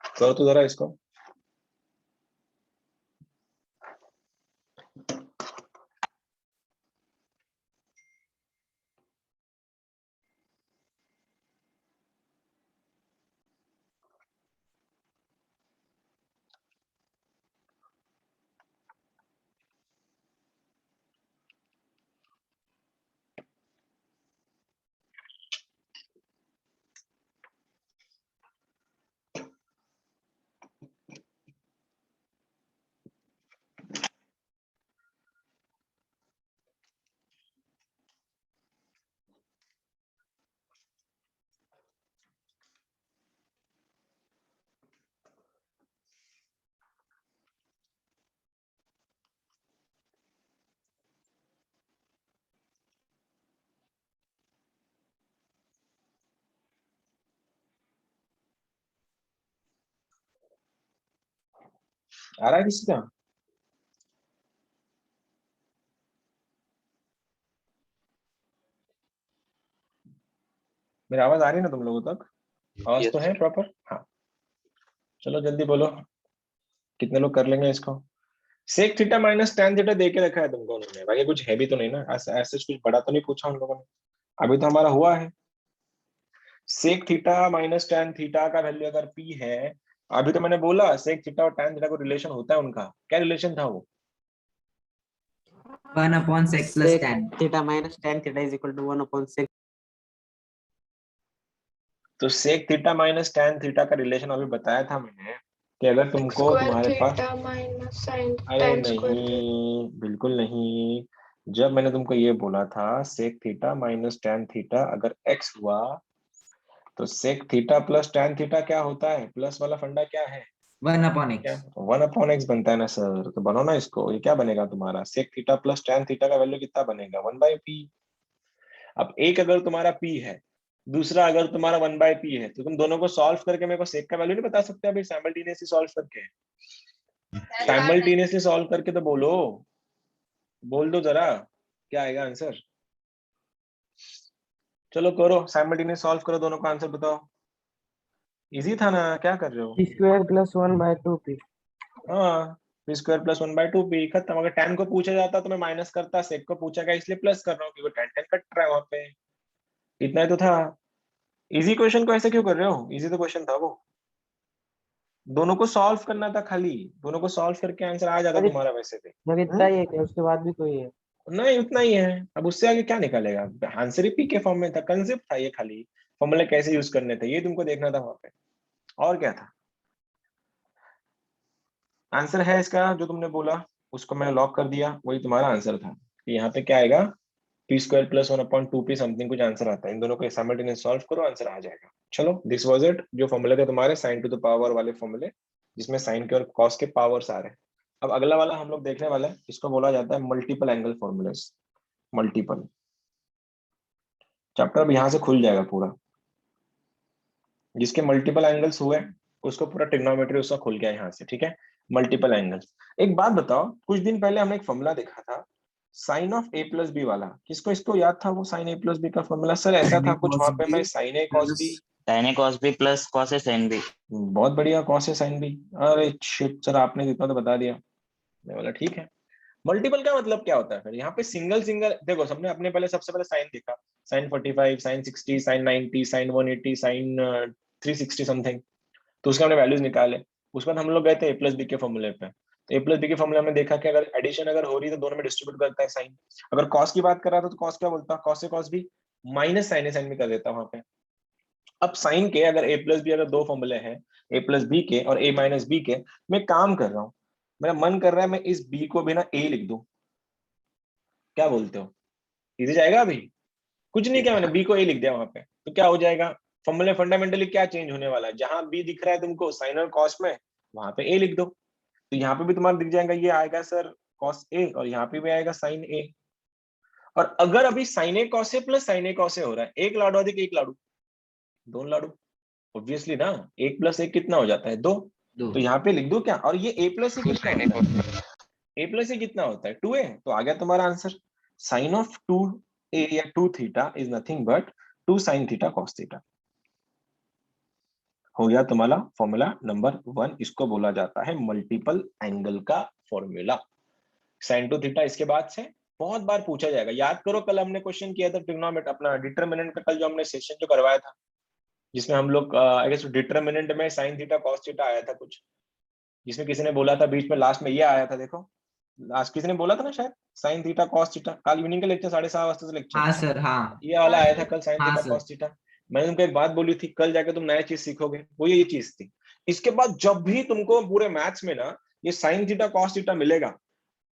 करो तो जरा इसको। आ रहा है किसी का? मेरी आवाज आ रही है ना तुम लोगों तक? आवाज Yes, तो है sir. प्रॉपर? हाँ, चलो जल्दी बोलो, कितने लोग कर लेंगे इसको? Sec theta minus tan theta दे के रखा है तुमको उन्होंने, भाई ये कुछ हैवी तो नहीं ना, ऐसे ऐसे कुछ बड़ा तो नहीं पूछा उन लोगों ने, अभी तो हमारा हुआ है। Sec theta minus tan theta का वैल्यू अगर p है, अभी तो मैंने बोला सेक थीटा और tan थीटा को रिलेशन होता है उनका, क्या रिलेशन था वो? 1/sec plus sec tan. theta minus tan theta is equal to 1/sec. तो sec theta minus tan theta का रिलेशन अभी बताया था मैंने कि अगर तुमको स्क्वायर तुम्हारे पास, थीटा माइनस साइन अरे tan स्क्वायर थीटा। नहीं, बिल्कुल नहीं। जब मैंने तुमको ये बोला था sec theta minus tan theta अगर x हुआ, तो sec theta plus tan theta क्या होता है? प्लस वाला फंडा क्या है? 1/x. क्या 1/x बनता है ना सर? तो बनो ना इसको, ये क्या बनेगा तुम्हारा? Sec theta plus tan theta का वैल्यू कितना बनेगा? 1/p। अब एक अगर तुम्हारा p है, दूसरा अगर तुम्हारा 1/p है, तो तुम दोनों को सॉल्व करके मेरे को सेक का वैल्यू नहीं बता सकते अभी साइमल्टेनियसली सॉल्व करके? साइमल्टेनियसली सॉल्व करके तो बोलो, बोल दो जरा, क्या आएगा आंसर? चलो करो, साइमल्टेनियस सॉल्व करो, दोनों का आंसर बताओ। इजी था ना, क्या कर रहे हो? P square plus 1/2p. हाँ, पी स्क्वायर प्लस 1/2p खत्म। अगर tan को पूछा जाता तो मैं माइनस करता, सेक को पूछा गया इसलिए प्लस कर रहा हूँ क्योंकि tan कट रहा है वहां पे। इतना ही तो था। इजी क्वेश्चन को ऐसे क्यों कर रहे हो? इजी तो क्वेश्चन था वो, दोनों को सॉल्व करना था खाली, दोनों को सॉल्व करके आंसर आ जाता तुम्हारा वैसे भी। जब इतना ही है क्या उसके बाद भी कोई है? नहीं, उतना ही है, अब उससे आगे क्या निकलेगा? आंसर ही पी के फॉर्म में था, कंसेप्ट था ये, खाली फॉर्मूला कैसे यूज करने थे ये तुमको देखना था वहां पे, और क्या था? आंसर है इसका जो तुमने बोला, उसको मैंने लॉक कर दिया, वही तुम्हारा आंसर था कि यहाँ पे क्या आएगा, P square plus 1/2p something कुछ आंसर आता है। इन दोनों को साइमल्टेनियस सॉल्व करो, आंसर आ जाएगा। चलो, दिस वाज इट, जो फॉर्मूले थे तुम्हारे साइन टू द पावर वाले फॉर्मूले, जिसमें साइन के और कॉस के पावर्स आ रहे हैं। अब अगला वाला हम लोग देखने वाले हैं, इसको बोला जाता है multiple angle formulas. Multiple chapter अब यहाँ से खुल जाएगा पूरा, जिसके मल्टीपल एंगल्स हुए उसको पूरा ट्रिग्नोमेट्री उसका खुल गया यहाँ से, ठीक है? Multiple angles. एक बात बताओ, कुछ दिन पहले हमने एक फॉर्मूला देखा था sine of A plus B वाला, किसको इसको याद था वो साइन ए प्लस बी का फॉर्मूला? सर ऐसा था कुछ वहां पे, मैं sine A cos B, Tan A cos B plus cos A sin B. बहुत बढ़िया, कॉस ए साइन बी, अरे शिट सर आपने इतना तो बता दिया। मैं बोला ठीक है। मल्टीपल का मतलब क्या होता है फिर? यहाँ पे सिंगल सिंगल देखो, सबने अपने पहले सबसे पहले साइन देखा, sine 45, sine 60, sine 90, sine 180, sine 360 something, तो उसके हमने वैल्यूज निकाले। उसके बाद हम लोग गए थे ए प्लस बी के फॉर्मूले पे, तो ए प्लस बी के फॉर्मूले में देखा कि अगर एडिशन अगर हो रही है तो दोनों में डिस्ट्रीब्यूट करता है साइन। अगर कॉस की बात कर रहा था तो कॉस क्या बोलता, कॉस से कॉस भी माइनस साइन ए साइन भी कर देता वहां पे। अब साइन के अगर ए प्लस बी, अगर दो फॉर्मूले हैं ए प्लस बी के और ए माइनस बी के, मैं काम कर रहा हूँ, मेरा मन कर रहा है मैं इस बी को भी ना ए लिख दूं, क्या बोलते हो? इजी जाएगा? अभी कुछ नहीं किया मैंने, बी को ए लिख दिया वहां पे, तो क्या हो जाएगा? फॉर्मूले फंडामेंटली क्या चेंज होने वाला है? जहां बी दिख रहा है तुमको साइन और कॉस में, वहां पे ए लिख दो, तो यहाँ पे भी तुम्हारा दिख जाएगा, ये आएगा सर कॉस ए और यहाँ पे भी आएगा साइन ए। और अगर अभी sign A cos A plus sign A cos A हो रहा है, एक लाडू अधिक एक लाडू, दोनों लाडू, ऑब्वियसली ना, एक प्लस एक कितना हो जाता है? दो। तो यहाँ पे लिख दो क्या, और ये ए प्लस ए कितना होता है? ए प्लस ए कितना होता है? 2a। तो आ गया तुम्हारा आंसर, साइन ऑफ 2a या 2 theta is nothing but 2 sine theta cos theta. हो गया तुम्हारा फॉर्मूला नंबर 1, इसको बोला जाता है मल्टीपल एंगल का फॉर्मूला। साइन टू थीटा इसके बाद से बहुत बार पूछा जाएगा, याद करो कल हमने क्वेश्चन किया था ट्रिग्नोमेट्री अपना डिटरमिनेंट का, कल जो हमने सेशन जो करवाया था, जिसमें हम लोग आई गेस डिटरमिनेंट में साइन थीटा कॉस थीटा आया था कुछ, जिसमें किसी ने बोला था बीच में लास्ट में ये आया था, देखो लास्ट किसी ने बोला था ना शायद, साइन थीटा कॉस थीटा, कल इवनिंग का लेक्चर 6:30 से लेक्चर, हाँ सर, हाँ ये वाला आया था कल, साइन हाँ थीटा सर। Cos theta. मैंने तुमको एक बात बोली थी, कल जाके तुम नया चीज सीखोगे, वो ये चीज थी। इसके बाद जब भी तुमको पूरे मैथ्स में ना ये साइन थीटा कॉस थीटा मिलेगा,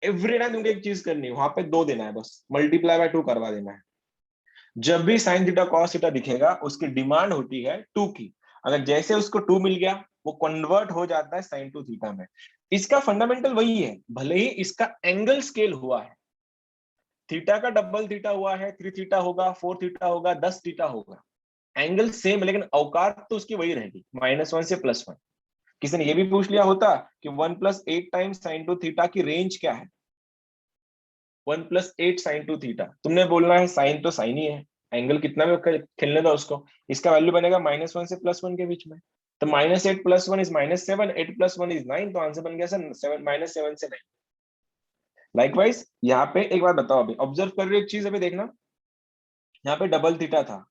एवरी टाइम तुमको एक चीज करनी है, वहां पे 2 देना है, बस मल्टीप्लाई बाय 2 करवा देना है। जब भी साइन थीटा कॉस थीटा दिखेगा उसकी डिमांड होती है 2 की, अगर जैसे उसको 2 मिल गया वो कन्वर्ट हो जाता है साइन टू थीटा में। इसका फंडामेंटल वही है, भले ही इसका एंगल स्केल हुआ है, थीटा का डबल थीटा हुआ है, 3 थीटा होगा, 4 थीटा होगा, 10 थीटा होगा, एंगल सेम है, लेकिन औकात तो उसकी वही रहेगी -1 से +1। किसी ने ये भी पूछ लिया होता कि 1 + 8 टाइम्स साइन टू थीटा की रेंज क्या है, 1 + 8 साइन टू थीटा, तुमने बोलना है साइन तो साइन ही है, एंगल कितना भी खेलने दो उसको, इसका वैल्यू बनेगा -1 से +1 के बीच में, तो -8 + 1 इज -7, 8 + 1 इज 9, तो आंसर बन गया सर -7 से 9। लाइकवाइज यहाँ पे एक बात बताओ, अभी ऑब्जर्व कर रहे हो एक चीज, अभी देखना, यहाँ पे डबल थीटा था,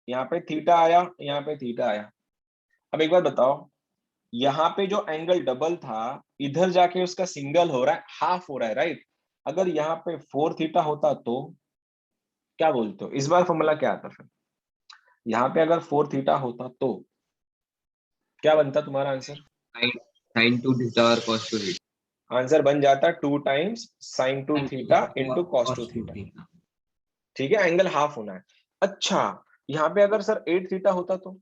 यहाँ पे थीटा आया, यहाँ पे थीटा आया। अब एक बात बताओ, यहाँ पे जो एंगल डबल था इधर जाके उसका सिंगल हो रहा है, हाफ हो रहा है, राइट। अगर यहाँ पे 4 थीटा होता तो क्या बोलते हो, इस बार फॉर्मूला क्या आता फिर, यहाँ पे अगर 4 थीटा होता तो क्या बनता तुम्हारा आंसर? sin 2 थीटा और cos 2 थीटा। आंसर बन जाता 2 times sin 2 theta into cos 2 theta. ठीक है, एंगल हाफ होना है। अच्छा, यहाँ पे अगर सर 8 थीटा होता तो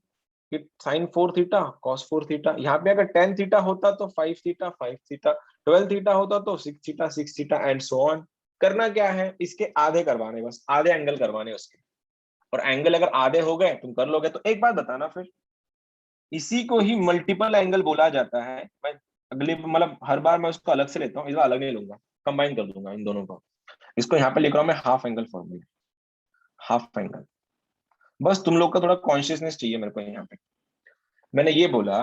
sin 4 थीटा cos 4 थीटा, यहाँ पे अगर 10 थीटा होता तो 5 थीटा 5 थीटा, 12 थीटा होता तो 6 theta 6 theta and so on. करना क्या है, इसके आधे करवाने, बस आधे एंगल करवाने उसके, और एंगल अगर आधे हो गए तुम कर लोगे। तो एक बात बताना फिर, इसी को ही मल्टीपल एंगल बोला जाता है। मैं अगले मतलब हर बार मैं उसको अलग से लेता हूँ, इस बार अलग नहीं लूंगा, कंबाइन कर दूंगा इन दोनों को। इसको यहाँ पे लिख रहा हूँ मैं half angle formula, half angle. बस तुम लोग का थोड़ा कॉन्शियसनेस चाहिए मेरे को। यहाँ पे मैंने ये बोला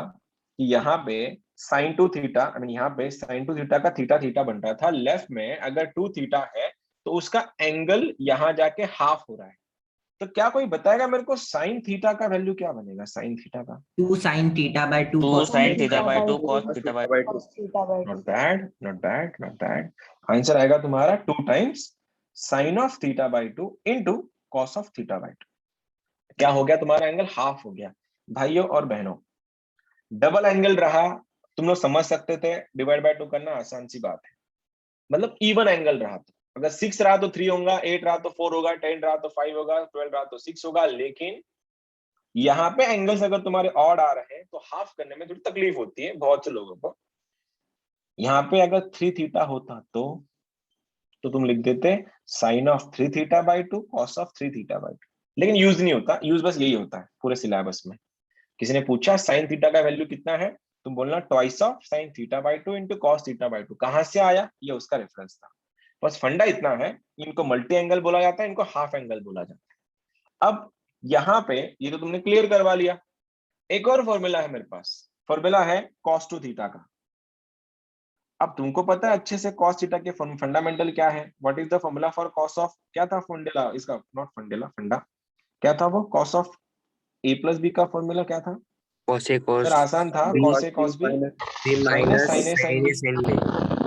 कि यहाँ पे sin 2 थीटा, आई मीन यहाँ पे sin 2 थीटा का थीटा थीटा बन रहा था, लेफ्ट में अगर 2 थीटा है तो उसका एंगल यहाँ जाके हाफ हो रहा है। तो क्या कोई बताएगा मेरे को sin थीटा का वैल्यू क्या बनेगा, sin थीटा का? 2 sin theta by 2 2 cos sin theta theta by 2 cos cos theta by cos theta by 2. Not bad, not bad, not bad. Answer आएगा तुम्हारा 2 times sin of theta by 2 into cos of theta by 2। क्या हो गया तुम्हारा, angle half हो गया। भाइयों और बहनों, डबल एंगल रहा, तुम लोग समझ सकते थे, डिवाइड बाय 2 करना आसान सी बात है। मतलब इवन एंगल रहा तो, अगर 6 रहा तो 3 होगा, 8 रहा तो 4 होगा, 10 रहा तो 5 होगा, 12 रहा तो 6 होगा। लेकिन यहाँ पे एंगल्स अगर तुम्हारे ऑड आ रहे हैं तो हाफ करने में थोड़ी तकलीफ होती है बहुत से लोगों को। यहाँ पे अगर 3 थीटा होता तो तुम लिख देते sine of 3 theta by 2 cos of 3 theta by 2। लेकिन यूज नहीं होता, यूज बस यही होता है पूरे सिलेबस में। किसी ने पूछा साइन थीटा का वैल्यू कितना है, तुम बोलना twice of sine theta by 2 into cos theta by 2। कहां से आया, ये उसका रेफरेंस था। बस फंडा इतना है, इनको मल्टी एंगल बोला जाता है, इनको हाफ एंगल बोला जाता है। अब यहाँ पे ये तो तुमने क्लियर करवा लिया। एक और फॉर्मूला है मेरे पास, फॉर्मूला है cos 2 थीटा का। अब तुमको पता है अच्छे से cos थीटा के फंडामेंटल क्या है, what is the formula for cos of, क्या था फंडेला इसका, नॉट फंडेला, फंडा क्या था वो, cos of a plus b का फॉर्मूला क्या था cos A cos सर? आसान था, B cos a cos b B minus minus sin a sin b,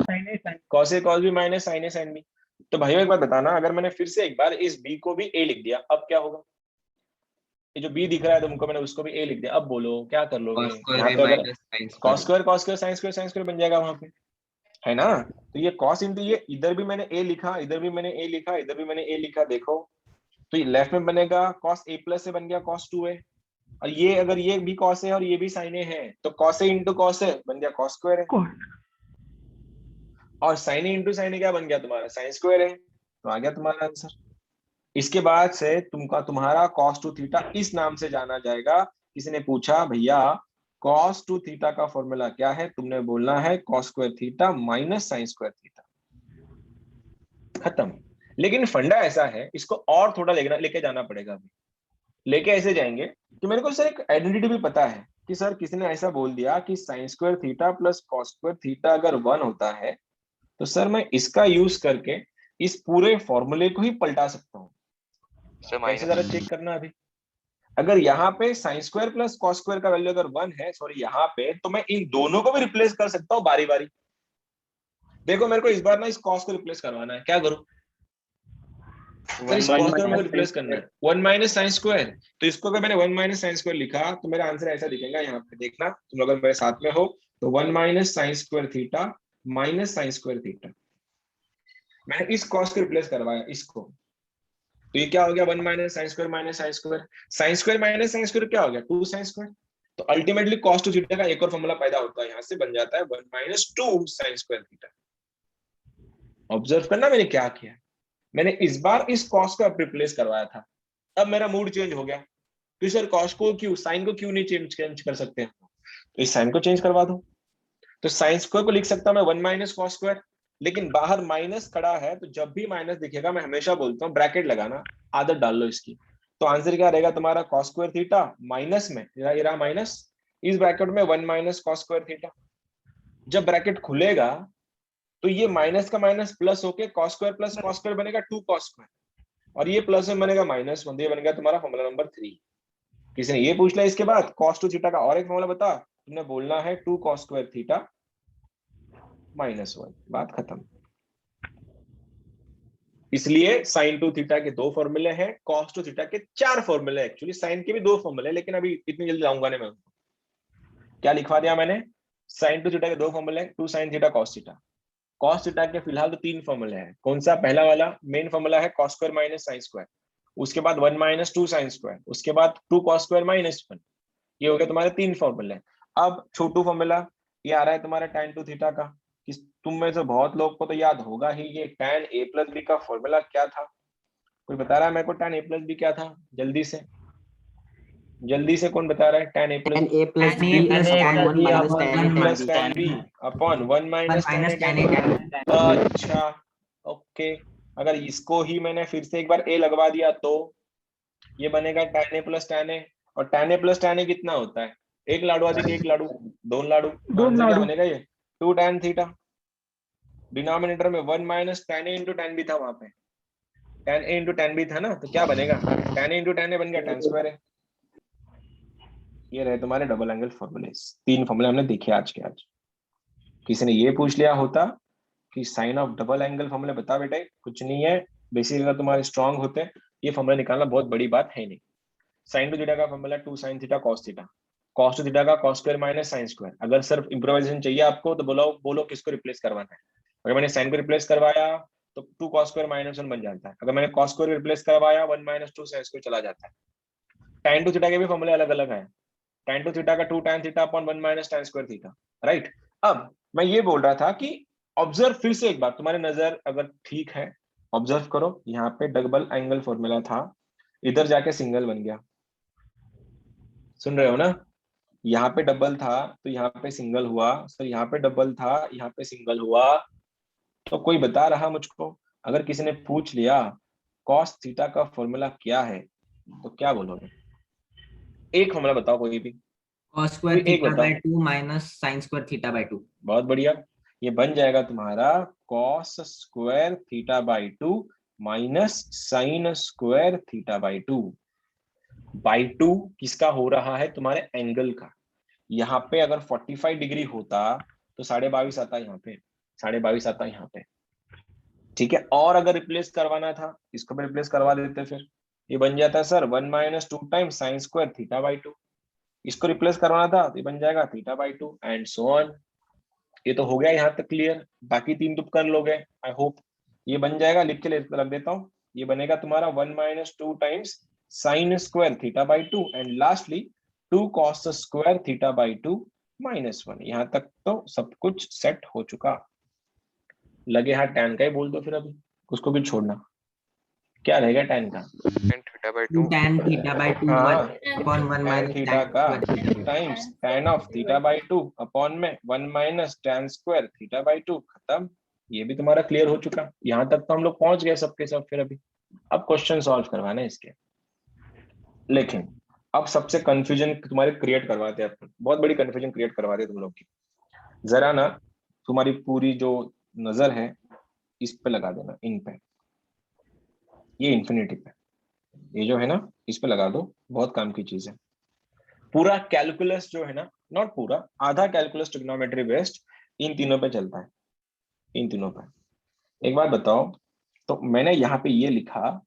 sin A sin B cos a cos b minus sin a sin b। तो भाइयों एक बात बताना, अगर मैंने फिर से एक बार इस b को भी a लिख दिया, अब क्या होगा? ये जो b दिख रहा है तुमको, मैंने उसको भी a लिख दिया, अब बोलो क्या कर लोगे? cos square यहाँ A पे अगर minus sin cos square square sin square बन जाएगा वहां पे, है ना? तो ये cos इंटू ये, इधर भी मैंने a लिखा, इधर भी मैंने a लिखा, इधर भी मैंने a लिखा, देखो तो ये लेफ्ट में बनेगा cos a प्लस से बन गया cos 2a, और ये अगर ये भी cos a और ये भी sin a है तो cos a into cos a बन गया cos स्क्वायर है, और sin a into sin a क्या बन गया तुम्हारा sin स्क्वायर है। तो आ गया तुम्हारा आंसर। इसके बाद से तुम्हारा cos 2 थीटा इस नाम से जाना जाएगा। किसी ने पूछा भैया cos 2 थीटा का फॉर्मूला क्या है, तुमने बोलना है cos square theta minus sin square theta, खत्म। लेकिन फंडा ऐसा है, इसको और थोड़ा लेके जाना पड़ेगा। अभी लेके ऐसे जाएंगे कि मेरे को सर एक आइडेंटिटी भी पता है कि सर किसी ने ऐसा बोल दिया कि sin square theta plus cos square theta अगर 1 होता है तो सर मैं इसका यूज करके इस पूरे फॉर्मूले को ही पलटा सकता हूँ। कैसे, जरा चेक करना। अभी अगर यहाँ पे sin square plus cos square का वैल्यू अगर 1 है, सॉरी यहाँ पे, तो मैं इन दोनों को भी रिप्लेस कर सकता हूँ बारी बारी। देखो मेरे को इस बार ना इस cos को रिप्लेस करवाना है, क्या करूं? सर इस cos को मुझे रिप्लेस करना है 1 माइनस साइन स्क्वायर। तो इसको अगर मैंने 1 माइनस साइन स्क्वायर लिखा तो मेरा आंसर ऐसा दिखेगा। यहाँ पे देखना तुम लोग अगर मेरे साथ में हो तो 1 minus sign square theta minus sign square theta, मैंने इस cos को रिप्लेस करवाया इसको, तो ये क्या हो गया 1 minus sign square minus sign square, sign square minus sine square क्या हो गया 2 साइन स्क्वायर। तो अल्टीमेटली cos 2 थीटा का एक और फॉर्मूला पैदा होता है, यहाँ से बन जाता है 1 minus 2 sine square theta. Observe करना मैंने क्या किया, मैंने इस बार इस cos को रिप्लेस करवाया था। अब मेरा मूड चेंज हो गया कि सर cos को क्यों, साइन को क्यों नहीं चेंज कर सकते हैं? तो इस साइन को चेंज करवा दो, तो साइन स्क्वायर को लिख सकता हूं मैं 1 माइनस कॉस स्क्वायर, लेकिन बाहर माइनस खड़ा है तो जब भी माइनस दिखेगा मैं हमेशा बोलता हूँ ब्रैकेट लगाना, आदत डाल लो इसकी। तो आंसर क्या रहेगा तुम्हारा, कॉस स्क्वायर थीटा माइनस में ये रहा माइनस, इस ब्रैकेट में 1 माइनस कॉस स्क्वायर थीटा। जब ब्रैकेट खुलेगा तो ये माइनस का माइनस प्लस होके cos square plus cos square बनेगा 2 कॉस स्क्वायर, और ये प्लस में बनेगा -1, ये बन गया तुम्हारा फॉर्मूला नंबर 3। किसी ने ये पूछ लिया इसके बाद cos 2 थीटा का और एक फॉर्मूला बता, तुमने बोलना है 2 cos स्क्वायर थीटा -1, बात खत्म। इसलिए sin 2 थीटा के 2 फॉर्मूले हैं, cos 2 थीटा के 4 फॉर्मूले। एक्चुअली साइन के भी 2 फॉर्मूले, लेकिन अभी इतनी जल्दी लाऊंगा नहीं मैं। क्या लिखवा दिया मैंने, sin 2 थीटा के 2 फॉर्मूले, 2 sin theta cos theta. cos theta के फिलहाल तो 3 फॉर्मूले हैं। कौन सा, पहला वाला मेन फॉर्मूला है cos square minus sin square, उसके बाद 1 माइनस 2 sin स्क्वायर, उसके बाद 2 cos स्क्वायर -1। ये हो गया तुम्हारे 3 फॉर्मूले। अब छोटू फॉर्मूला ये आ रहा है तुम्हारा tan 2 थीटा का। तुम में से बहुत लोग को तो याद होगा ही, ये tan a प्लस बी का फॉर्मूला क्या था? कोई बता रहा है मेरे को tan a प्लस बी क्या था? जल्दी से कौन बता रहा है? tan a plus tan a plus b plus tan 1 minus tan a plus tan tan b upon 1 minus minus tan tan a a tan अच्छा ओके। अगर इसको ही मैंने फिर से एक बार a लगवा दिया तो ये बनेगा tan a plus tan a, और tan a plus tan a कितना होता है? एक लाडू अधिक एक लाडू, 2 लाडू, क्या बनेगा ये 2 tan थीटा। डिनोमिनेटर में 1 minus tan a into tan b था, वहां पे tan a into tan b था ना, तो क्या बनेगा tan a into tan a बन गया tan स्क्वायर है। ये रहे तुम्हारे डबल एंगल फॉर्मूले। 3 फॉर्मूले हमने देखे आज के आज। किसी ने ये पूछ लिया होता कि साइन ऑफ डबल एंगल फॉर्मूले बता बेटे, कुछ नहीं है, बेसिक अगर तुम्हारे स्ट्रांग होते ये फॉर्मूला निकालना बहुत बड़ी बात है नहीं। sin 2 थीटा का formula 2 sin theta cos theta, cos 2 theta का cos square minus sin square. अगर सिर्फ इंप्रोवाइजेशन चाहिए आपको तो बोलो किसको रिप्लेस करवाना है। अगर मैंने sin को रिप्लेस करवाया तो 2 cos स्क्वायर -1 बन जाता है। अगर मैंने cos स्क्वायर रिप्लेस करवाया 1 माइनस 2 sin स्क्वायर चला जाता है। tan 2 थीटा के भी फॉर्मूले अलग अलग है। tan 2 थीटा का 2 tan theta upon 1 minus tan square theta, right. अब मैं ये बोल रहा था कि ऑब्जर्व फिर से एक बार, तुम्हारी नजर अगर ठीक है ऑब्जर्व करो, यहाँ पे डबल एंगल फॉर्मूला था, इधर जाके सिंगल बन गया। सुन रहे हो ना, यहाँ पे डबल था तो यहाँ पे सिंगल हुआ, सर यहाँ पे डबल था यहाँ पे सिंगल हुआ। तो कोई बता रहा मुझको, अगर किसी ने पूछ लिया cos थीटा का फॉर्मूला क्या है तो क्या बोलोगे? एक फॉर्मूला बताओ कोई भी, cos square एक theta by बताओ। 2 minus sin square theta by 2। बहुत बढ़िया, ये बन जाएगा तुम्हारा cos square theta by 2 minus sign square theta by 2। By 2 किसका हो रहा है? तुम्हारे एंगल का। यहाँ पे अगर 45 डिग्री होता तो 22.5 आता यहाँ पे, 22.5 आता यहाँ पे, ठीक है। और अगर रिप्लेस करवाना था इसको भी रिप्लेस करवा देते, फिर ये बन जाता है sir 1 minus 2 times sine square theta by 2। इसको रिप्लेस करवाना था तो ये बन जाएगा theta by 2 and so on. ये तो हो गया यहाँ तक क्लियर, बाकी 3 तुम कर लोगे आई होप। ये बन जाएगा, लिख के रख देता हूँ, ये बनेगा तुम्हारा 1 minus 2 times sine square theta by 2 and lastly 2 cos square theta by 2 -1। यहाँ तक तो सब कुछ सेट हो चुका। लगे हाथ tan का ही बोल दो फिर, अभी उसको भी छोड़ना। क्या रहेगा tan का? टू tan theta by 2 हाँ, upon 1 tan minus theta tan का square theta by 2। Times tan of theta by 2 upon में 1 minus tan square theta by 2। खत्म, ये भी तुम्हारा क्लियर हो चुका। यहाँ तक तो हम लोग पहुंच गए सबके सब। फिर अभी अब क्वेश्चन सॉल्व करवाना है इसके, लेकिन अब सबसे कंफ्यूजन तुम्हारे क्रिएट करवाते हैं अपन, बहुत बड़ी कंफ्यूजन क्रिएट करवाते हैं तुम लोग की। जरा ना तुम्हारी पूरी जो नजर है इस पे लगा देना, इन पे, ये इन्फिनिटी पे, ये जो है ना इस पे लगा दो, बहुत काम की चीज है। पूरा कैलकुलस जो है ना, नॉट पूरा, आधा कैलकुलस ट्रिग्नोमेट्री बेस्ड इन तीनों पे चलता है, इन तीनों पे। एक बात बताओ, तो मैंने यहाँ पे ये लिखा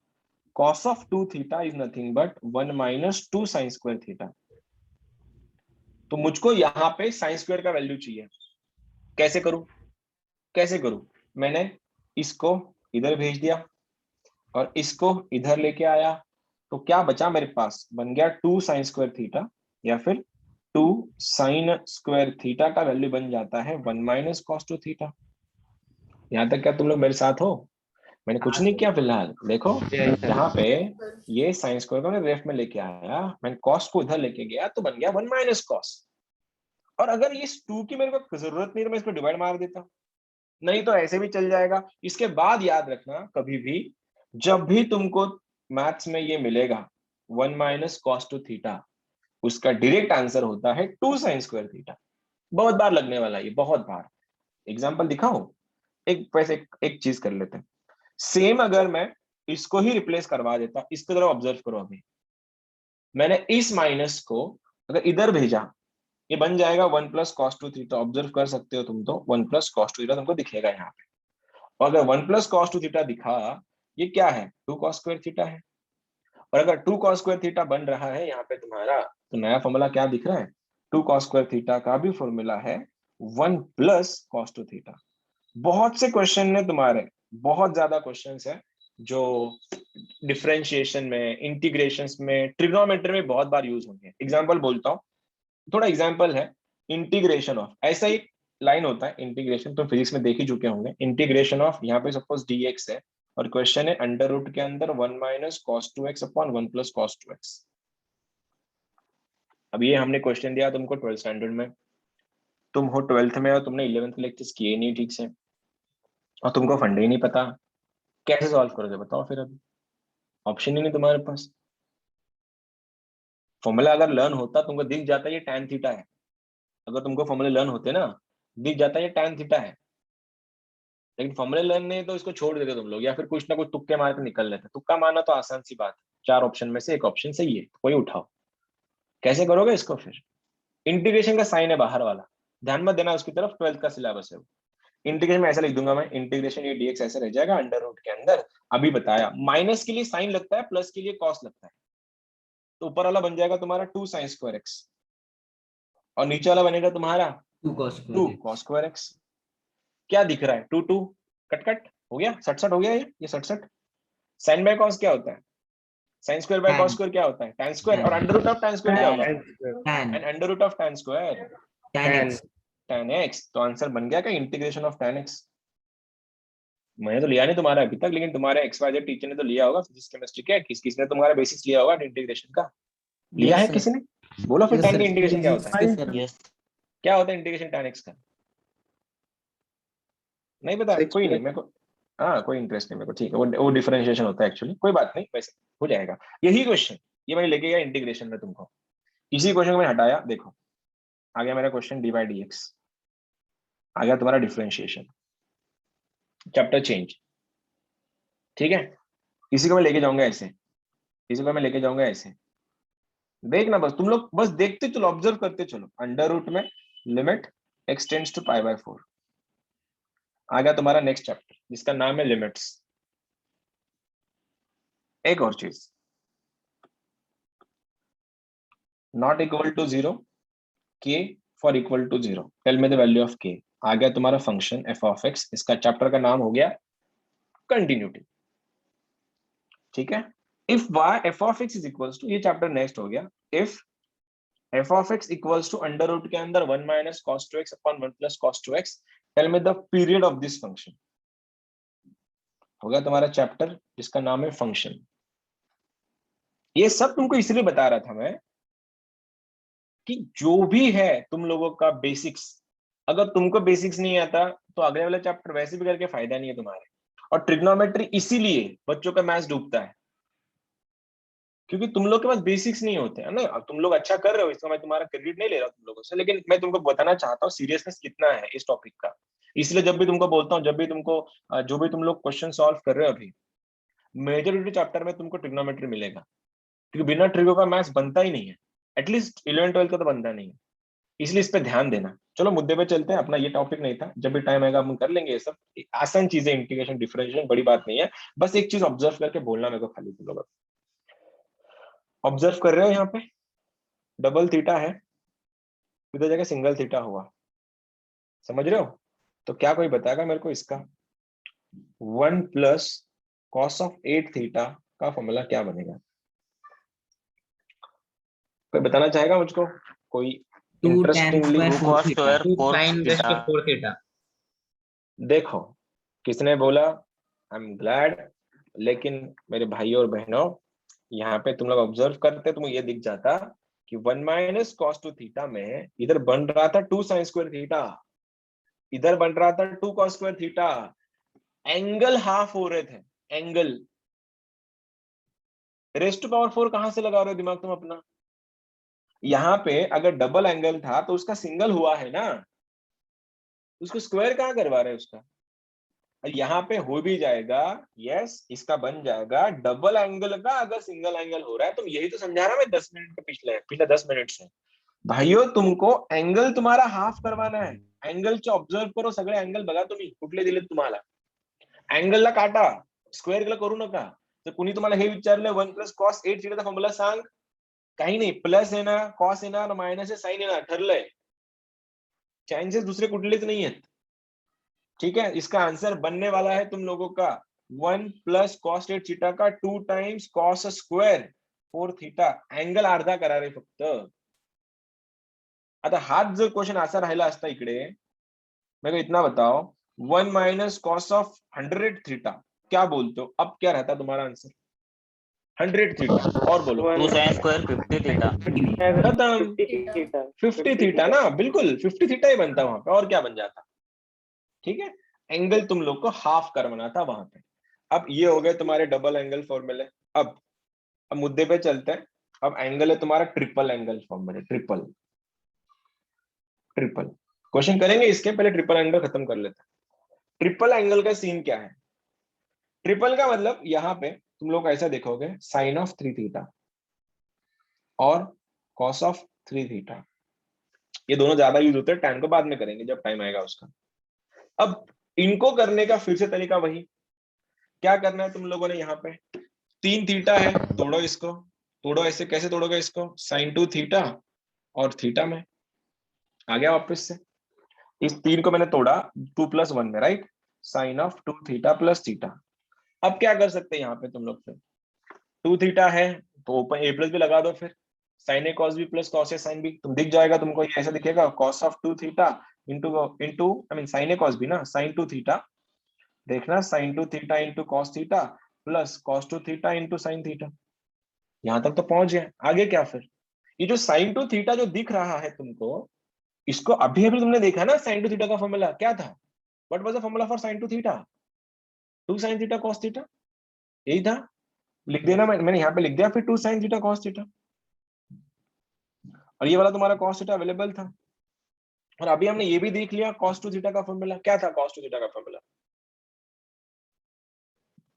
cos of 2 theta is nothing but 1 minus 2 sine square theta. तो मुझको यहाँ पे साइन स्क्वायर का वैल्यू चाहिए। कैसे करूं? मैंने इसको इधर भेज दिया और इसको इधर लेके आया, तो क्या बचा मेरे पास? बन गया 2 साइन स्क्वायर थीटा, या फिर 2 साइन स्क्वायर थीटा का वैल्यू बन जाता है 1 माइनस कॉस 2 थीटा। यहाँ तक क्या तुम लोग मेरे साथ हो? मैंने कुछ नहीं किया फिलहाल। देखो यहाँ पे ये साइन स्क्वायर को मैंने लेफ्ट में लेके आया, मैंने कॉस को इधर लेके गया तो बन गया 1 माइनस कॉस। और अगर इस 2 की मेरे को जरूरत नहीं तो मैं इसको डिवाइड मार देता हूँ, नहीं तो ऐसे भी चल जाएगा। इसके बाद याद रखना कभी भी जब भी तुमको मैथ्स में ये मिलेगा 1 माइनस कॉस टू थीटा, उसका डायरेक्ट आंसर होता है 2 साइन स्क्वायर थीटा। बहुत बार लगने वाला है ये, बहुत बार। एग्जाम्पल दिखाओ, एक चीज कर लेते हैं। सेम अगर मैं इसको ही रिप्लेस करवा देता, इसको जरा ऑब्जर्व करो। अभी मैंने इस माइनस को अगर इधर भेजा, ये बन जाएगा 1 plus cos to theta. Observe कर सकते हो तुम, तो 1 प्लस कॉस टू थीटा तुमको दिखेगा यहाँ पे। और अगर 1 प्लस कॉस टू थीटा दिखा, ये क्या है? 2 कॉस स्क्वायर थीटा है। और अगर 2 कॉस स्क्वायर थीटा बन रहा है यहाँ पे तुम्हारा, तो नया फॉर्मूला क्या दिख रहा है? 2 कॉस स्क्वायर थीटा का भी फॉर्मूला है 1 प्लस कॉस टू थीटा। बहुत से क्वेश्चन है तुम्हारे, बहुत ज्यादा क्वेश्चंस है जो डिफरेंशिएशन में, इंटीग्रेशंस में, ट्रिग्नोमेट्री में बहुत बार यूज होंगे। एग्जांपल बोलता हूँ, थोड़ा एग्जांपल है। इंटीग्रेशन ऑफ, ऐसा एक लाइन होता है इंटीग्रेशन, तो फिजिक्स में देख ही चुके होंगे। इंटीग्रेशन ऑफ, यहाँ पे सपोज dx है और क्वेश्चन है अंडर रूट के अंदर 1 minus cos 2x upon 1 plus cos 2x। अब ये हमने क्वेश्चन दिया तुमको 12th स्टैंडर्ड में, तुम हो 12th में और तुमने 11th लेक्चर्स किए नहीं ठीक से, और तुमको फंडे ही नहीं पता, कैसे सॉल्व करोगे बताओ फिर? अभी ऑप्शन ही नहीं तुम्हारे पास। फॉर्मूला अगर लर्न होता तुमको दिख जाता ये tan थीटा है। अगर तुमको फॉर्मूले लर्न होते ना, दिख जाता ये tan थीटा है। लेकिन फॉर्मूले लर्न नहीं तो इसको छोड़ देते तुम लोग, या फिर कुछ ना कुछ तुक्के मार के निकल लेते। तुक्का मारना तो आसान सी बात है, 4 ऑप्शन में से एक ऑप्शन सही है, कोई उठाओ। कैसे करोगे इसको फिर? इंटीग्रेशन का साइन है बाहर वाला, ध्यान मत देना उसकी तरफ, 12th का सिलेबस है वो। इंटीग्रेशन में ऐसा लिख दूंगा मैं, इंटीग्रेशन ये dx ऐसे रह जाएगा अंडर रूट के अंदर। अभी बताया माइनस के लिए साइन लगता है, प्लस के लिए कॉस लगता है। तो ऊपर वाला बन जाएगा तुम्हारा 2 साइन स्क्वायर एक्स, और नीचे वाला बनेगा तुम्हारा 2 cos 2 square cos square x. क्या दिख रहा है? 2 2 कट कट हो गया, 67 हो गया। ये 67। साइन बाय कॉस क्या होता है? Sine square by cos square क्या होता है? tan square. और under root of tan square क्या होगा? tan and under root of tan square tan x tan x। तो आंसर बन गया क्या? Integration of tan x। मैंने तो लिया नहीं तुम्हारा अभी तक, लेकिन तुम्हारे XYZ टीचर ने तो लिया होगा फिजिक्स केमिस्ट्री के। किसने तुम्हारा बेसिक्स लिया होगा इंटीग्रेशन का? लिया है किसी ने? बोलो फिर tan का इंटीग्रेशन क्या होता है? यस क्या होता है इंटीग्रेशन tan x का? नहीं पता कोई नहीं मेरे को। हाँ कोई इंटरेस्ट नहीं मेरे को, ठीक है। वो डिफरेंशिएशन होता है एक्चुअली, कोई बात नहीं, वैसे हो जाएगा। यही क्वेश्चन ये मैंने लेके गया इंटीग्रेशन में तुमको, इसी क्वेश्चन को मैंने हटाया। देखो आ गया मेरा क्वेश्चन dy dx, आ गया तुम्हारा डिफरेंशिएशन, चैप्टर चेंज। ठीक है, इसी को मैं लेके जाऊंगा ऐसे, इसी को मैं लेके जाऊंगा ऐसे। देखना बस, तुम लोग बस देखते चलो, ऑब्जर्व करते चलो। अंडर रूट में लिमिट x टेंड्स टू π/4। आ गया तुम्हारा नेक्स्ट चैप्टर जिसका नाम है लिमिट्स। एक और चीज, not equal to 0, k for equal to 0, tell me the value of k। आ गया तुम्हारा फंक्शन f ऑफ x, इसका चैप्टर का नाम हो गया कंटिन्यूटी। ठीक है, if y f of x is equals to, ये चैप्टर नेक्स्ट हो गया। If f of x equals to under root के अंदर 1 minus cos 2x upon 1 plus cos 2x, tell me the period of this function. हो गया तुम्हारा chapter जिसका नाम है फंक्शन। ये सब तुमको इसलिए बता रहा था मैं कि जो भी है तुम लोगों का बेसिक्स, अगर तुमको बेसिक्स नहीं आता तो अगले वाला चैप्टर वैसे भी करके फायदा नहीं है तुम्हारे। और ट्रिग्नोमेट्री इसीलिए बच्चों का मैथ्स डूबता है, क्योंकि तुम लोग के पास बेसिक्स नहीं होते है ना। अब तुम लोग अच्छा कर रहे हो, इसका मैं तुम्हारा क्रेडिट नहीं ले रहा तुम लोगों से, लेकिन मैं तुमको बताना चाहता हूँ सीरियसनेस कितना है इस टॉपिक का। इसलिए जब भी तुमको बोलता हूँ, जब भी तुमको जो भी तुम लोग क्वेश्चन सॉल्व कर रहे हो अभी, मेजोरिटी चैप्टर में तुमको ट्रिग्नोमेट्री मिलेगा, क्योंकि बिना ट्रिगो का मैथ्स बनता ही नहीं है। एटलीस्ट 11th-12th का तो बनता नहीं है, इसलिए इस पे ध्यान देना। चलो मुद्दे पे चलते हैं, अपना ये टॉपिक नहीं था, जब भी टाइम आएगा हम कर लेंगे ये सब। आसान चीजें, इंटीग्रेशन डिफरेंशिएशन बड़ी बात नहीं है, बस एक चीज ऑब्जर्व करके बोलना मेरे को खाली। तुम लोग ऑब्जर्व कर रहे हो यहाँ पे डबल थीटा है, इधर जगह सिंगल थीटा हुआ, समझ रहे हो? तो क्या कोई बताएगा मेरे को इसका 1 प्लस कॉस ऑफ 8 थीटा का फॉर्मूला क्या बनेगा? कोई बताना चाहेगा मुझको? कोई 2 tan interestingly? square 4 cos theta square 4 sin raised to theta 4 theta। देखो किसने बोला, आई एम ग्लैड। लेकिन मेरे भाइयों और बहनों, यहाँ पे तुम लोग ऑब्जर्व करते तो मुझे ये दिख जाता कि 1 माइनस कॉस टू थीटा में इधर बन रहा था 2 साइन स्क्वायर थीटा, इधर बन रहा था 2 cos square theta, angle half हो रहे थे, एंगल। रेस्ट टू पावर 4 कहां से लगा रहे हो दिमाग तुम अपना? यहाँ पे अगर डबल एंगल था तो उसका सिंगल हुआ है ना, उसको स्क्वायर कहां करवा रहे हैं उसका? यहाँ पे हो भी जाएगा, यस, इसका बन जाएगा डबल एंगल का अगर सिंगल एंगल हो रहा है। तो यही तो समझा रहा मैं 10 मिनट के पिछले 10 मिनट से। भाइयों तुमको एंगल तुम्हारा हाफ करवाना है। एंगलचे ऑब्झर्व करो, सगळे एंगल बघा तुम्ही कुठले दिलेत तुम्हाला। अँगलला काटा, स्क्वेअरला करू नका। तर कुणी तुम्हाला हे विचारलं 1 प्लस कॉस 8 थीटाचा फॉर्म्युला सांग, काही नाही, प्लस आहे ना, कॉस आहे ना, मायनस आहे, साइन आहे ना, ठरलंय। चांसेस दूसरे कुठलेच नाही आहेत। ठीक है, इसका आंसर बनने वाला है तुम लोगों का 1 प्लस कॉस 8 थीटा का 2 times cos square 4 theta. Angle अर्धा करा रे फक्त। आता हाच जर क्वेश्चन असा राहिला असता इकडे, मेरे को इतना बताओ, 1 माइनस कॉस ऑफ 100 थीटा, क्या बोलते हो? अब क्या रहता तुम्हारा आंसर? 100 थीटा, और बोलो। 2 साइन स्क्वायर 50 थीटा। खत्म, 50 थीटा ना, बिल्कुल 50 थीटा ही बनता वहां पे, और क्या बन जाता? ठीक है, एंगल तुम लोग को हाफ करवाना था वहां पे। अब ये हो गए तुम्हारे डबल एंगल फॉर्मूले। अब मुद्दे पे चलते हैं। अब एंगल है तुम्हारा ट्रिपल एंगल फॉर्मूले। ट्रिपल ट्रिपल क्वेश्चन करेंगे इसके पहले, ट्रिपल एंगल खत्म कर लेते हैं। ट्रिपल एंगल का सीन क्या है? ट्रिपल का मतलब यहाँ पे तुम लोग ऐसा देखोगे, साइन ऑफ 3 थीटा और कॉस ऑफ 3 थीटा, ये दोनों ज्यादा यूज होते हैं। टैन को बाद में करेंगे जब टाइम आएगा उसका। अब इनको करने का फिर से तरीका वही, क्या करना है तुम लोगों ने? यहाँ पे 3 थीटा है, तोड़ो इसको, तोड़ो ऐसे। कैसे तोड़ोगे इसको? साइन 2 थीटा और थीटा में आ गया वापस से। इस 3 को मैंने तोड़ा 2 प्लस 1 में, right? Sine of 2 theta plus theta. अब क्या कर सकते हैं यहाँ पे तुम लोग? फिर 2 थीटा है तो ऊपर ए प्लस भी लगा दो, फिर sine A cos B plus cos A sine B, तुम दिख जाएगा तुमको। ये ऐसा दिखेगा, cos of 2 theta into I mean sine A cos B ना, साइन 2 थीटा, देखना, sine 2 theta into cos theta plus cos 2 theta into sine theta. यहां तक तो पहुंच गए। आगे क्या फिर? ये जो साइन 2 थीटा जो दिख रहा है तुमको, इसको अभी अभी तुमने देखा ना, साइन 2 थीटा का फॉर्मूला क्या था? What was the formula for sine 2 theta? 2 sine theta cos theta, यही था। लिख देना, मैंने यहाँ पे लिख दिया फिर 2 साइन थीटा कॉस थीटा। और ये वाला तुम्हारा कॉस थीटा अवेलेबल था। और अभी हमने ये भी देख लिया, cos 2 थीटा का फॉर्मूला क्या था? cos 2 थीटा का फॉर्मूला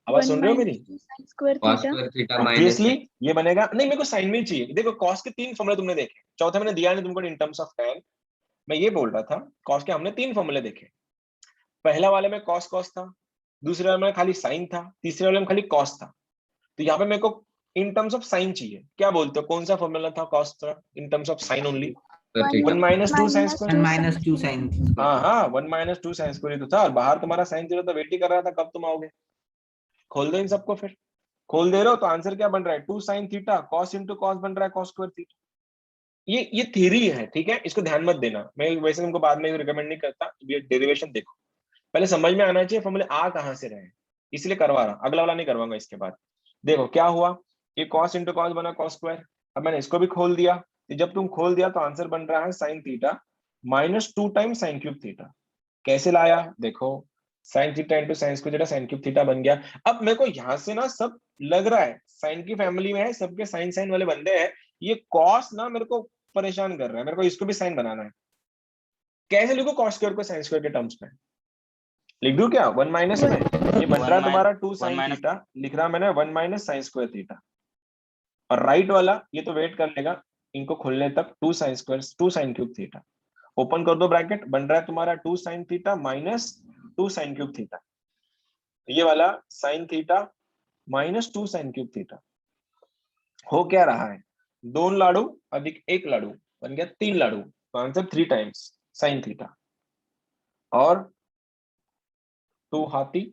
आवाज सुन रहे हो मेरी? cos square theta minus obviously ये बनेगा, नहीं मेरे को साइन में चाहिए। देखो cos के 3 फॉर्मूले तुमने देखे, चौथा मैंने दिया नहीं तुमको इन टर्म्स ऑफ tan। मैं ये बोल रहा था cos के हमने 3 फॉर्मूले देखे। पहला वाले में cos cos था, दूसरे वाले में खाली साइन था, तीसरे वाले में खाली cos था। तो यहाँ पे मेरे को इन टर्म्स ऑफ साइन चाहिए। क्या बोलते हो, कौन सा फॉर्मूला था cos का in terms of sine only? 1 minus 2 sine square. Minus 2 sine. हाँ 1 माइनस 2 साइन स्क्वायर तो था, और बाहर तुम्हारा साइन 0 तो वेट ही कर रहा था कब तुम आओगे। खोल दो इन सबको, फिर खोल दे रहे हो तो आंसर क्या बन रहा है? 2 sine theta cos into cos बन रहा है कॉस स्क्वायर थीटा। ये थ्योरी है, ठीक है, इसको ध्यान मत देना। मैं वैसे तुमको बाद में रिकमेंड नहीं करता, ये डेरिवेशन देखो, पहले समझ में आना चाहिए फॉर्मूले आ कहां से रहे, इसलिए करवा रहा। अगला वाला नहीं करवाऊंगा इसके बाद। देखो क्या हुआ, ये कॉस इंटू कॉस बना कॉस स्क्वायर। अब मैंने इसको भी खोल दिया, जब तुम खोल दिया तो आंसर बन रहा है sine theta minus 2 times sine cube theta. कैसे लाया? देखो, sign theta into sine square theta, sine cube theta बन गया। अब मेरे को यहाँ से ना सब लग रहा है साइन की फैमिली में है, सबके साइन साइन वाले बंदे हैं। ये कॉस ना मेरे को परेशान कर रहा है, मेरे को इसको भी साइन बनाना है। कैसे लिखो कॉस स्क्वायर को साइन स्क्वायर के टर्म्स में? लिख दूं क्या 1 माइनस में? ये बन रहा है तुम्हारा 2 साइन थीटा, लिख रहा मैंने 1 माइनस साइन स्क्वायर थीटा। और राइट वाला ये तो वेट कर लेगा इनको खुलने तक, 2 sine square 2 sine cube theta. Open कर दो ब्रैकेट, बन रहा है तुम्हारा 2 sine theta minus 2 sine cube theta. ये वाला sine theta minus 2 sine cube theta हो क्या रहा है? 2 लाड़ू अधिक 1 लाड़ू बन गया 3 लाड़ू। तो आंसर 3 टाइम्स साइन थीटा। और 2 हाथी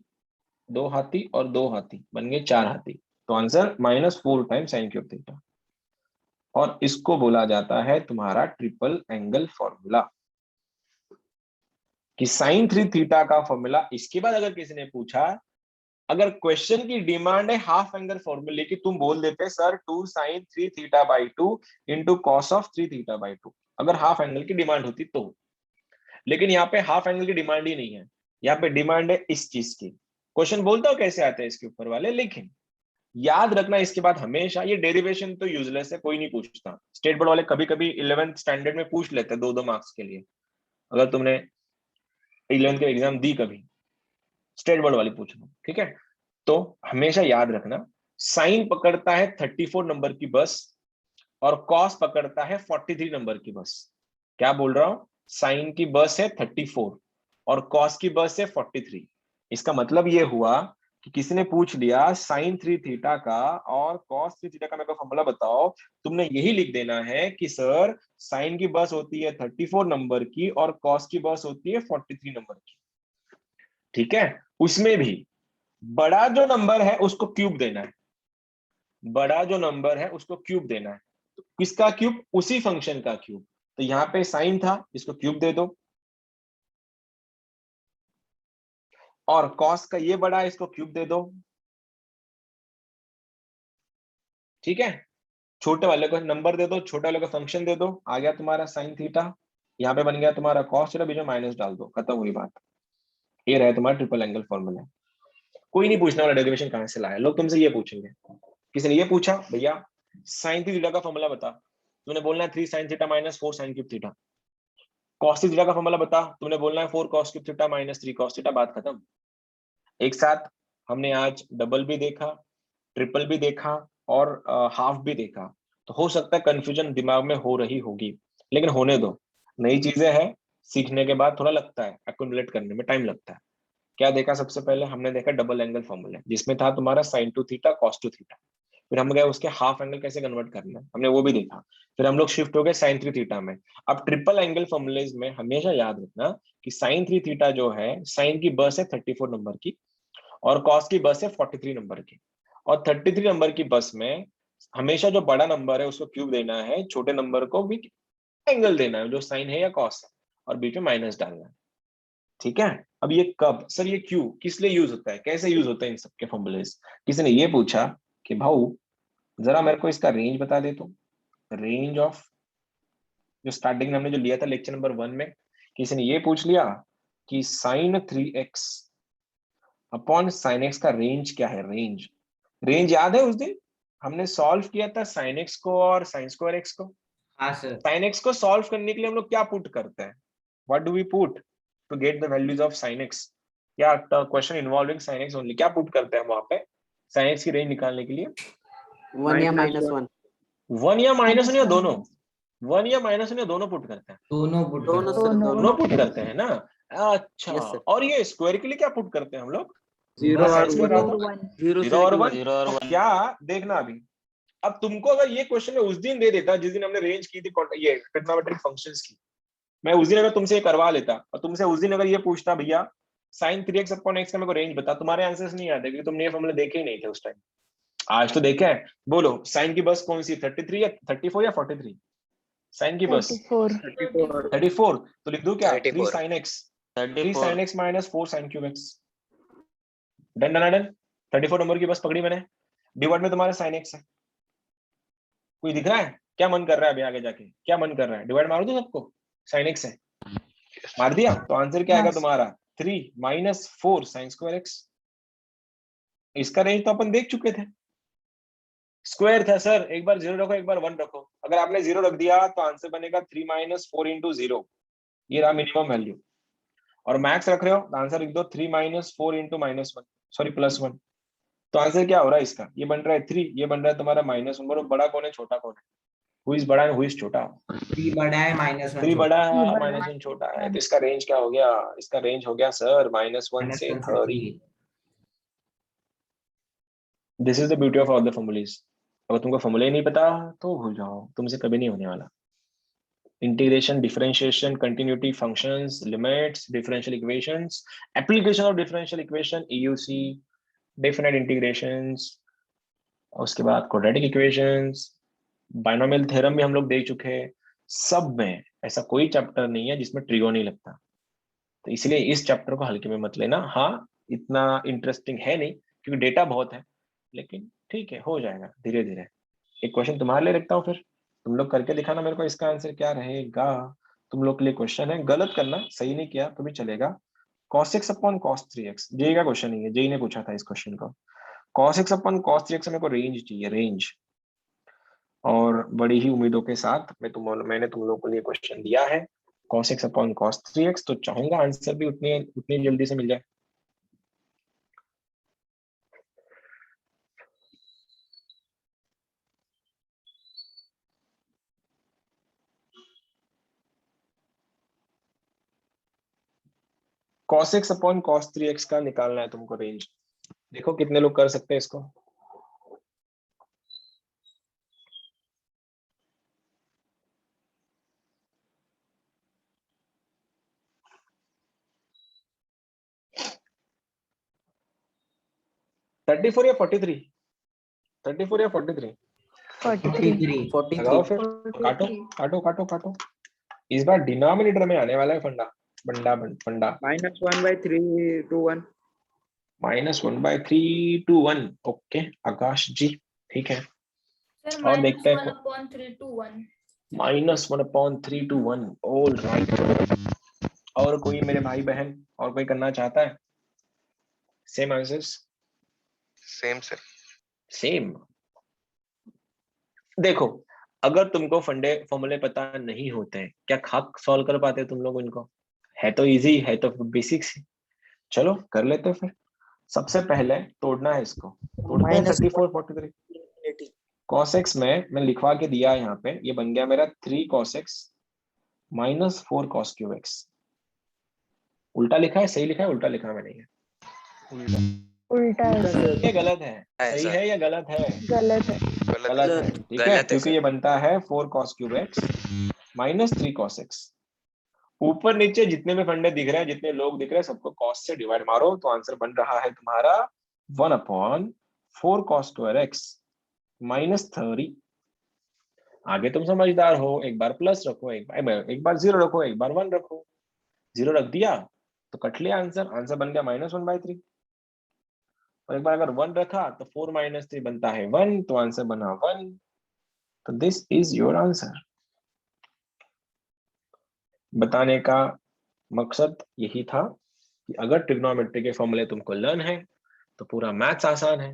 2 हाथी और 2 हाथी बन गए 4 हाथी। तो answer -4 times sine cube theta. और इसको बोला जाता है तुम्हारा ट्रिपल एंगल फॉर्मूला, कि साइन 3 थीटा का फॉर्मूला। इसके बाद अगर किसी ने पूछा अगर क्वेश्चन की डिमांड है हाफ एंगल फॉर्मूले की, तुम बोल देते sir 2 sin 3 theta by 2 into cos of 3 theta by 2, अगर हाफ एंगल की डिमांड होती तो। लेकिन यहाँ पे हाफ एंगल की डिमांड ही नहीं है, यहाँ पे डिमांड है इस चीज की। क्वेश्चन बोलता हो कैसे आते हैं इसके ऊपर वाले, लेकिन याद रखना इसके बाद हमेशा, ये डेरिवेशन तो यूजलेस है, कोई नहीं पूछता। स्टेट बोर्ड वाले कभी कभी 11th स्टैंडर्ड में पूछ लेते हैं 2-2 मार्क्स के लिए, अगर तुमने 11th के एग्जाम दी कभी, स्टेट बोर्ड वाली पूछ लो, ठीक है। तो हमेशा याद रखना, साइन पकड़ता है 34 नंबर की बस और कॉस पकड़ता है 43 नंबर की बस। क्या बोल रहा हूं, साइन की बस है 34 और कॉस की बस है 43। इसका मतलब ये हुआ कि किसी ने पूछ लिया साइन 3 थीटा का और कॉस 3 थीटा का मेरे को फॉर्मूला बताओ, तुमने यही लिख देना है कि सर साइन की बस होती है 34 नंबर की और कॉस की बस होती है 43 नंबर की, ठीक है। उसमें भी बड़ा जो नंबर है उसको क्यूब देना है, बड़ा जो नंबर है उसको क्यूब देना है। तो किसका क्यूब, उसी फंक्शन का क्यूब। तो यहाँ पे साइन था, इसको क्यूब दे दो, और कॉस का ये बड़ा है, इसको क्यूब दे दो, ठीक है। छोटे वाले को नंबर दे दो, छोटे वाले को फंक्शन दे दो, आ गया तुम्हारा साइन थीटा। यहाँ पे बन गया तुम्हारा कॉस थीटा, बीच में माइनस डाल दो, खत्म हुई बात। ये रहे तुम्हारा ट्रिपल एंगल फॉर्मूला। कोई नहीं पूछने वाला डेरिवेशन कहां से लाया, लोग तुमसे ये पूछेंगे। किसी ने ये पूछा भैया साइन थीटा का फॉर्मूला बता, तुमने बोलना है 3 sin theta minus 4 sin cube theta. Cos theta का फॉर्मूला बता, तुमने बोलना है 4 cos cube theta minus 3 cos theta, बात खत्म। एक साथ हमने आज डबल भी देखा, ट्रिपल भी देखा और हाफ भी देखा। तो हो सकता है कंफ्यूजन दिमाग में हो रही होगी, लेकिन होने दो, नई चीजें हैं, सीखने के बाद थोड़ा लगता है, एक्युमुलेट करने में टाइम लगता है। क्या देखा सबसे पहले, हमने देखा डबल एंगल फॉर्मूला, जिसमें था तुम्हारा sin 2 थीटा cos 2 थीटा। फिर हम गए उसके हाफ एंगल कैसे कन्वर्ट करना है, हमने वो भी देखा। फिर हम लोग शिफ्ट हो गए sin 3 थीटा में। अब ट्रिपल एंगल फॉर्मूलेज में हमेशा याद रखना कि sin 3 थीटा जो है, साइन की बस है 34 नंबर की और कॉस की बस है 43 नंबर की। और 33 नंबर की बस में हमेशा जो बड़ा नंबर है उसको क्यूब देना है, छोटे नंबर को भी एंगल देना है, जो साइन है या कॉस है, और बीच में माइनस डालना है, ठीक है। अब ये कब सर, ये क्यों, किस लिए यूज होता है, कैसे यूज होता है इन सबके फॉर्मूलेज। किसी ने ये पूछा कि भाऊ जरा मेरे को इसका रेंज बता दे, तो रेंज ऑफ, जो स्टार्टिंग में हमने जो लिया था लेक्चर नंबर 1 में, किसी ने ये पूछ लिया कि sine 3x upon sine x का रेंज क्या है। रेंज, रेंज याद है उस दिन हमने सॉल्व किया था साइन x को और साइन स्क्वायर x को। हाँ सर। साइन x को सॉल्व करने के लिए हम लोग क्या पुट करते हैं, what do we put to get the values of sine x, या question involving sine x only, क्या पुट करते हैं वहां पे साइन x की रेंज निकालने के लिए, 1 या -1, 1 या -1 या -1 दोनों, 1 या -1 या दोनों पुट करते हैं, दोनों पुट दोनों करते सर, दोनों। दोनों पुट करते हैं ना। अच्छा, Yes, sir. और ये स्क्वायर के लिए क्या पुट करते हैं हम लोग, जीरो बस और ऐसे 0 बता और दो। 1 0 जीरो और 1, 0 और तो 1 क्या देखना अभी। अब तुमको अगर ये क्वेश्चन मैं उस दिन दे देता जिस दिन हमने रेंज की थी ये ट्रिग्नोमेट्रिक फंक्शंस की, मैं उस दिन अगर तुमसे ये करवा लेता और तुमसे उस दिन अगर ये पूछता भैया साइन 3x अपॉन x का मेरे को रेंज बता, तुम्हारे आंसर्स नहीं आते क्योंकि तुमने ये फॉर्मूला देखे ही नहीं थे उस टाइम। आज तो देखे हैं, बोलो साइन की बस कौन सी, 33 या 34 या 43, साइन की बस 34 34, तो लिख दूं क्या 3 34 sin x, 3 34 sin x minus 4 sin cube x, done done done. 34 number की बस पकड़ी मैंने, डिवाइड में तुम्हारा sin x है। कोई दिख रहा है क्या मन कर रहा है अभी आगे जाके, क्या मन कर रहा है, डिवाइड मार दो सबको, sin x है, मार दिया तो आंसर क्या आएगा Yes. तुम्हारा 3 माइनस 4 sin स्क्वायर x। इसका रेंज तो अपन देख चुके थे, स्क्वायर था सर, एक बार 0 रखो एक बार 1 रखो, अगर आपने 0 रख दिया तो आंसर बनेगा 3 माइनस 4 इंटू 0, ये रहा मिनिमम वैल्यू। और मैक्स रख रहे हो तो आंसर लिख दो 3 माइनस 4 इंटू -1, सॉरी +1। तो आंसर क्या हो रहा है इसका, ये बन रहा है 3, ये बन रहा है तुम्हारा -1। बोलो बड़ा कौन है छोटा कौन है, हु इज बड़ा है हु इज छोटा, 3 बड़ा है -1 3 बड़ा है बड़ा है, -1 छोटा है, तो इसका रेंज क्या हो गया, इसका रेंज हो गया सर -1 से 30। This is the beauty of all the formulas. अगर तुमको फॉर्मूले नहीं पता तो भूल जाओ, तुमसे कभी नहीं होने वाला। Integration, differentiation, continuity, functions, limits, differential equations, application of differential equation, EUC, definite integrations, उसके बाद क्वाड्रेटिक इक्वेशंस, बाइनोमियल थ्योरम भी हम लोग देख चुके हैं। सब में ऐसा कोई चैप्टर नहीं है जिसमें ट्रिगो नहीं लगता, तो इसलिए इस चैप्टर को हल्के में मत लेना। हाँ, इतना इंटरेस्टिंग है नहीं क्योंकि डेटा बहुत है, लेकिन ठीक है, हो जाएगा धीरे धीरे। एक क्वेश्चन तुम्हारे लिए रखता हूँ, फिर तुम लोग करके दिखाना मेरे को इसका आंसर क्या रहेगा। तुम लोग के लिए क्वेश्चन है, गलत करना, सही नहीं किया तो भी चलेगा। cos x upon cos 3x, JEE का क्वेश्चन ही है, जेई ने पूछा था इस क्वेश्चन को। cos x upon cos 3x मेरे को रेंज चाहिए, रेंज। और बड़ी ही उम्मीदों के साथ मैंने तुम लोगों के लिए क्वेश्चन दिया है cos x upon cos 3x, तो चाहूंगा आंसर भी उतनी उतनी जल्दी से मिल जाए। cos x upon cos 3x का निकालना है तुमको रेंज। देखो कितने लोग कर सकते हैं इसको। थर्टी फोर या 43, 34 या 43 43 लगाओ 43 फिर, काटो काटो काटो काटो। इस बार डिनोमिनेटर में आने वाला है फंडा, फंडा फंडा। -1/3 to 1 -1/3 to 1, ओके आकाश जी, ठीक है। सर और देखते हैं -1/3 to 1। -1/3 to 1, all right. और कोई मेरे भाई बहन और कोई करना चाहता है? Same answers, same sir. Same. देखो, अगर तुमको फंडे फॉर्मूले पता नहीं होते हैं, क्या खाक सॉल्व कर पाते तुम लोग इनको? है तो इजी, है तो बेसिक्स। चलो कर लेते हैं फिर। सबसे पहले तोड़ना है इसको, तोड़ते हैं 34 43। cos x में मैं लिखवा के दिया है यहाँ पे, ये बन गया मेरा 3 cos x minus 4 cos cube x। उल्टा लिखा है, सही लिखा है, उल्टा लिखा मैंने ये। उल्टा है, ये गलत है, सही सर। है या गलत है? गलत है। गलत है, ठीक है, गलत है क्योंकि सर। ये बनता है 4 cos cube x minus 3 cos x। ऊपर नीचे जितने भी फंडे दिख रहे हैं, जितने लोग दिख रहे हैं, सबको cos से डिवाइड मारो, तो आंसर बन रहा है तुम्हारा 1/4 cos स्क्वायर x माइनस 30। आगे तुम समझदार हो, एक बार प्लस रखो, एक बार 0 रखो, एक बार 1 रखो। 0 रख दिया तो कट लिया आंसर, आंसर बन गया -1/3। और एक बार अगर 1 रखा तो 4 - 3 बनता है 1, तो आंसर बना 1। तो दिस इज योर आंसर। बताने का मकसद यही था कि अगर ट्रिग्नोमेट्री के फॉर्मूले तुमको लर्न है तो पूरा मैथ्स आसान है,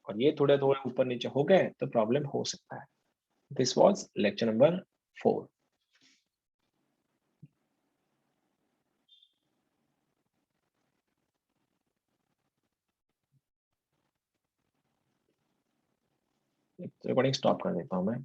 और ये थोड़े थोड़े ऊपर नीचे हो गए तो प्रॉब्लम हो सकता है। This was lecture number 4। Recording stop कर देता हूं मैं।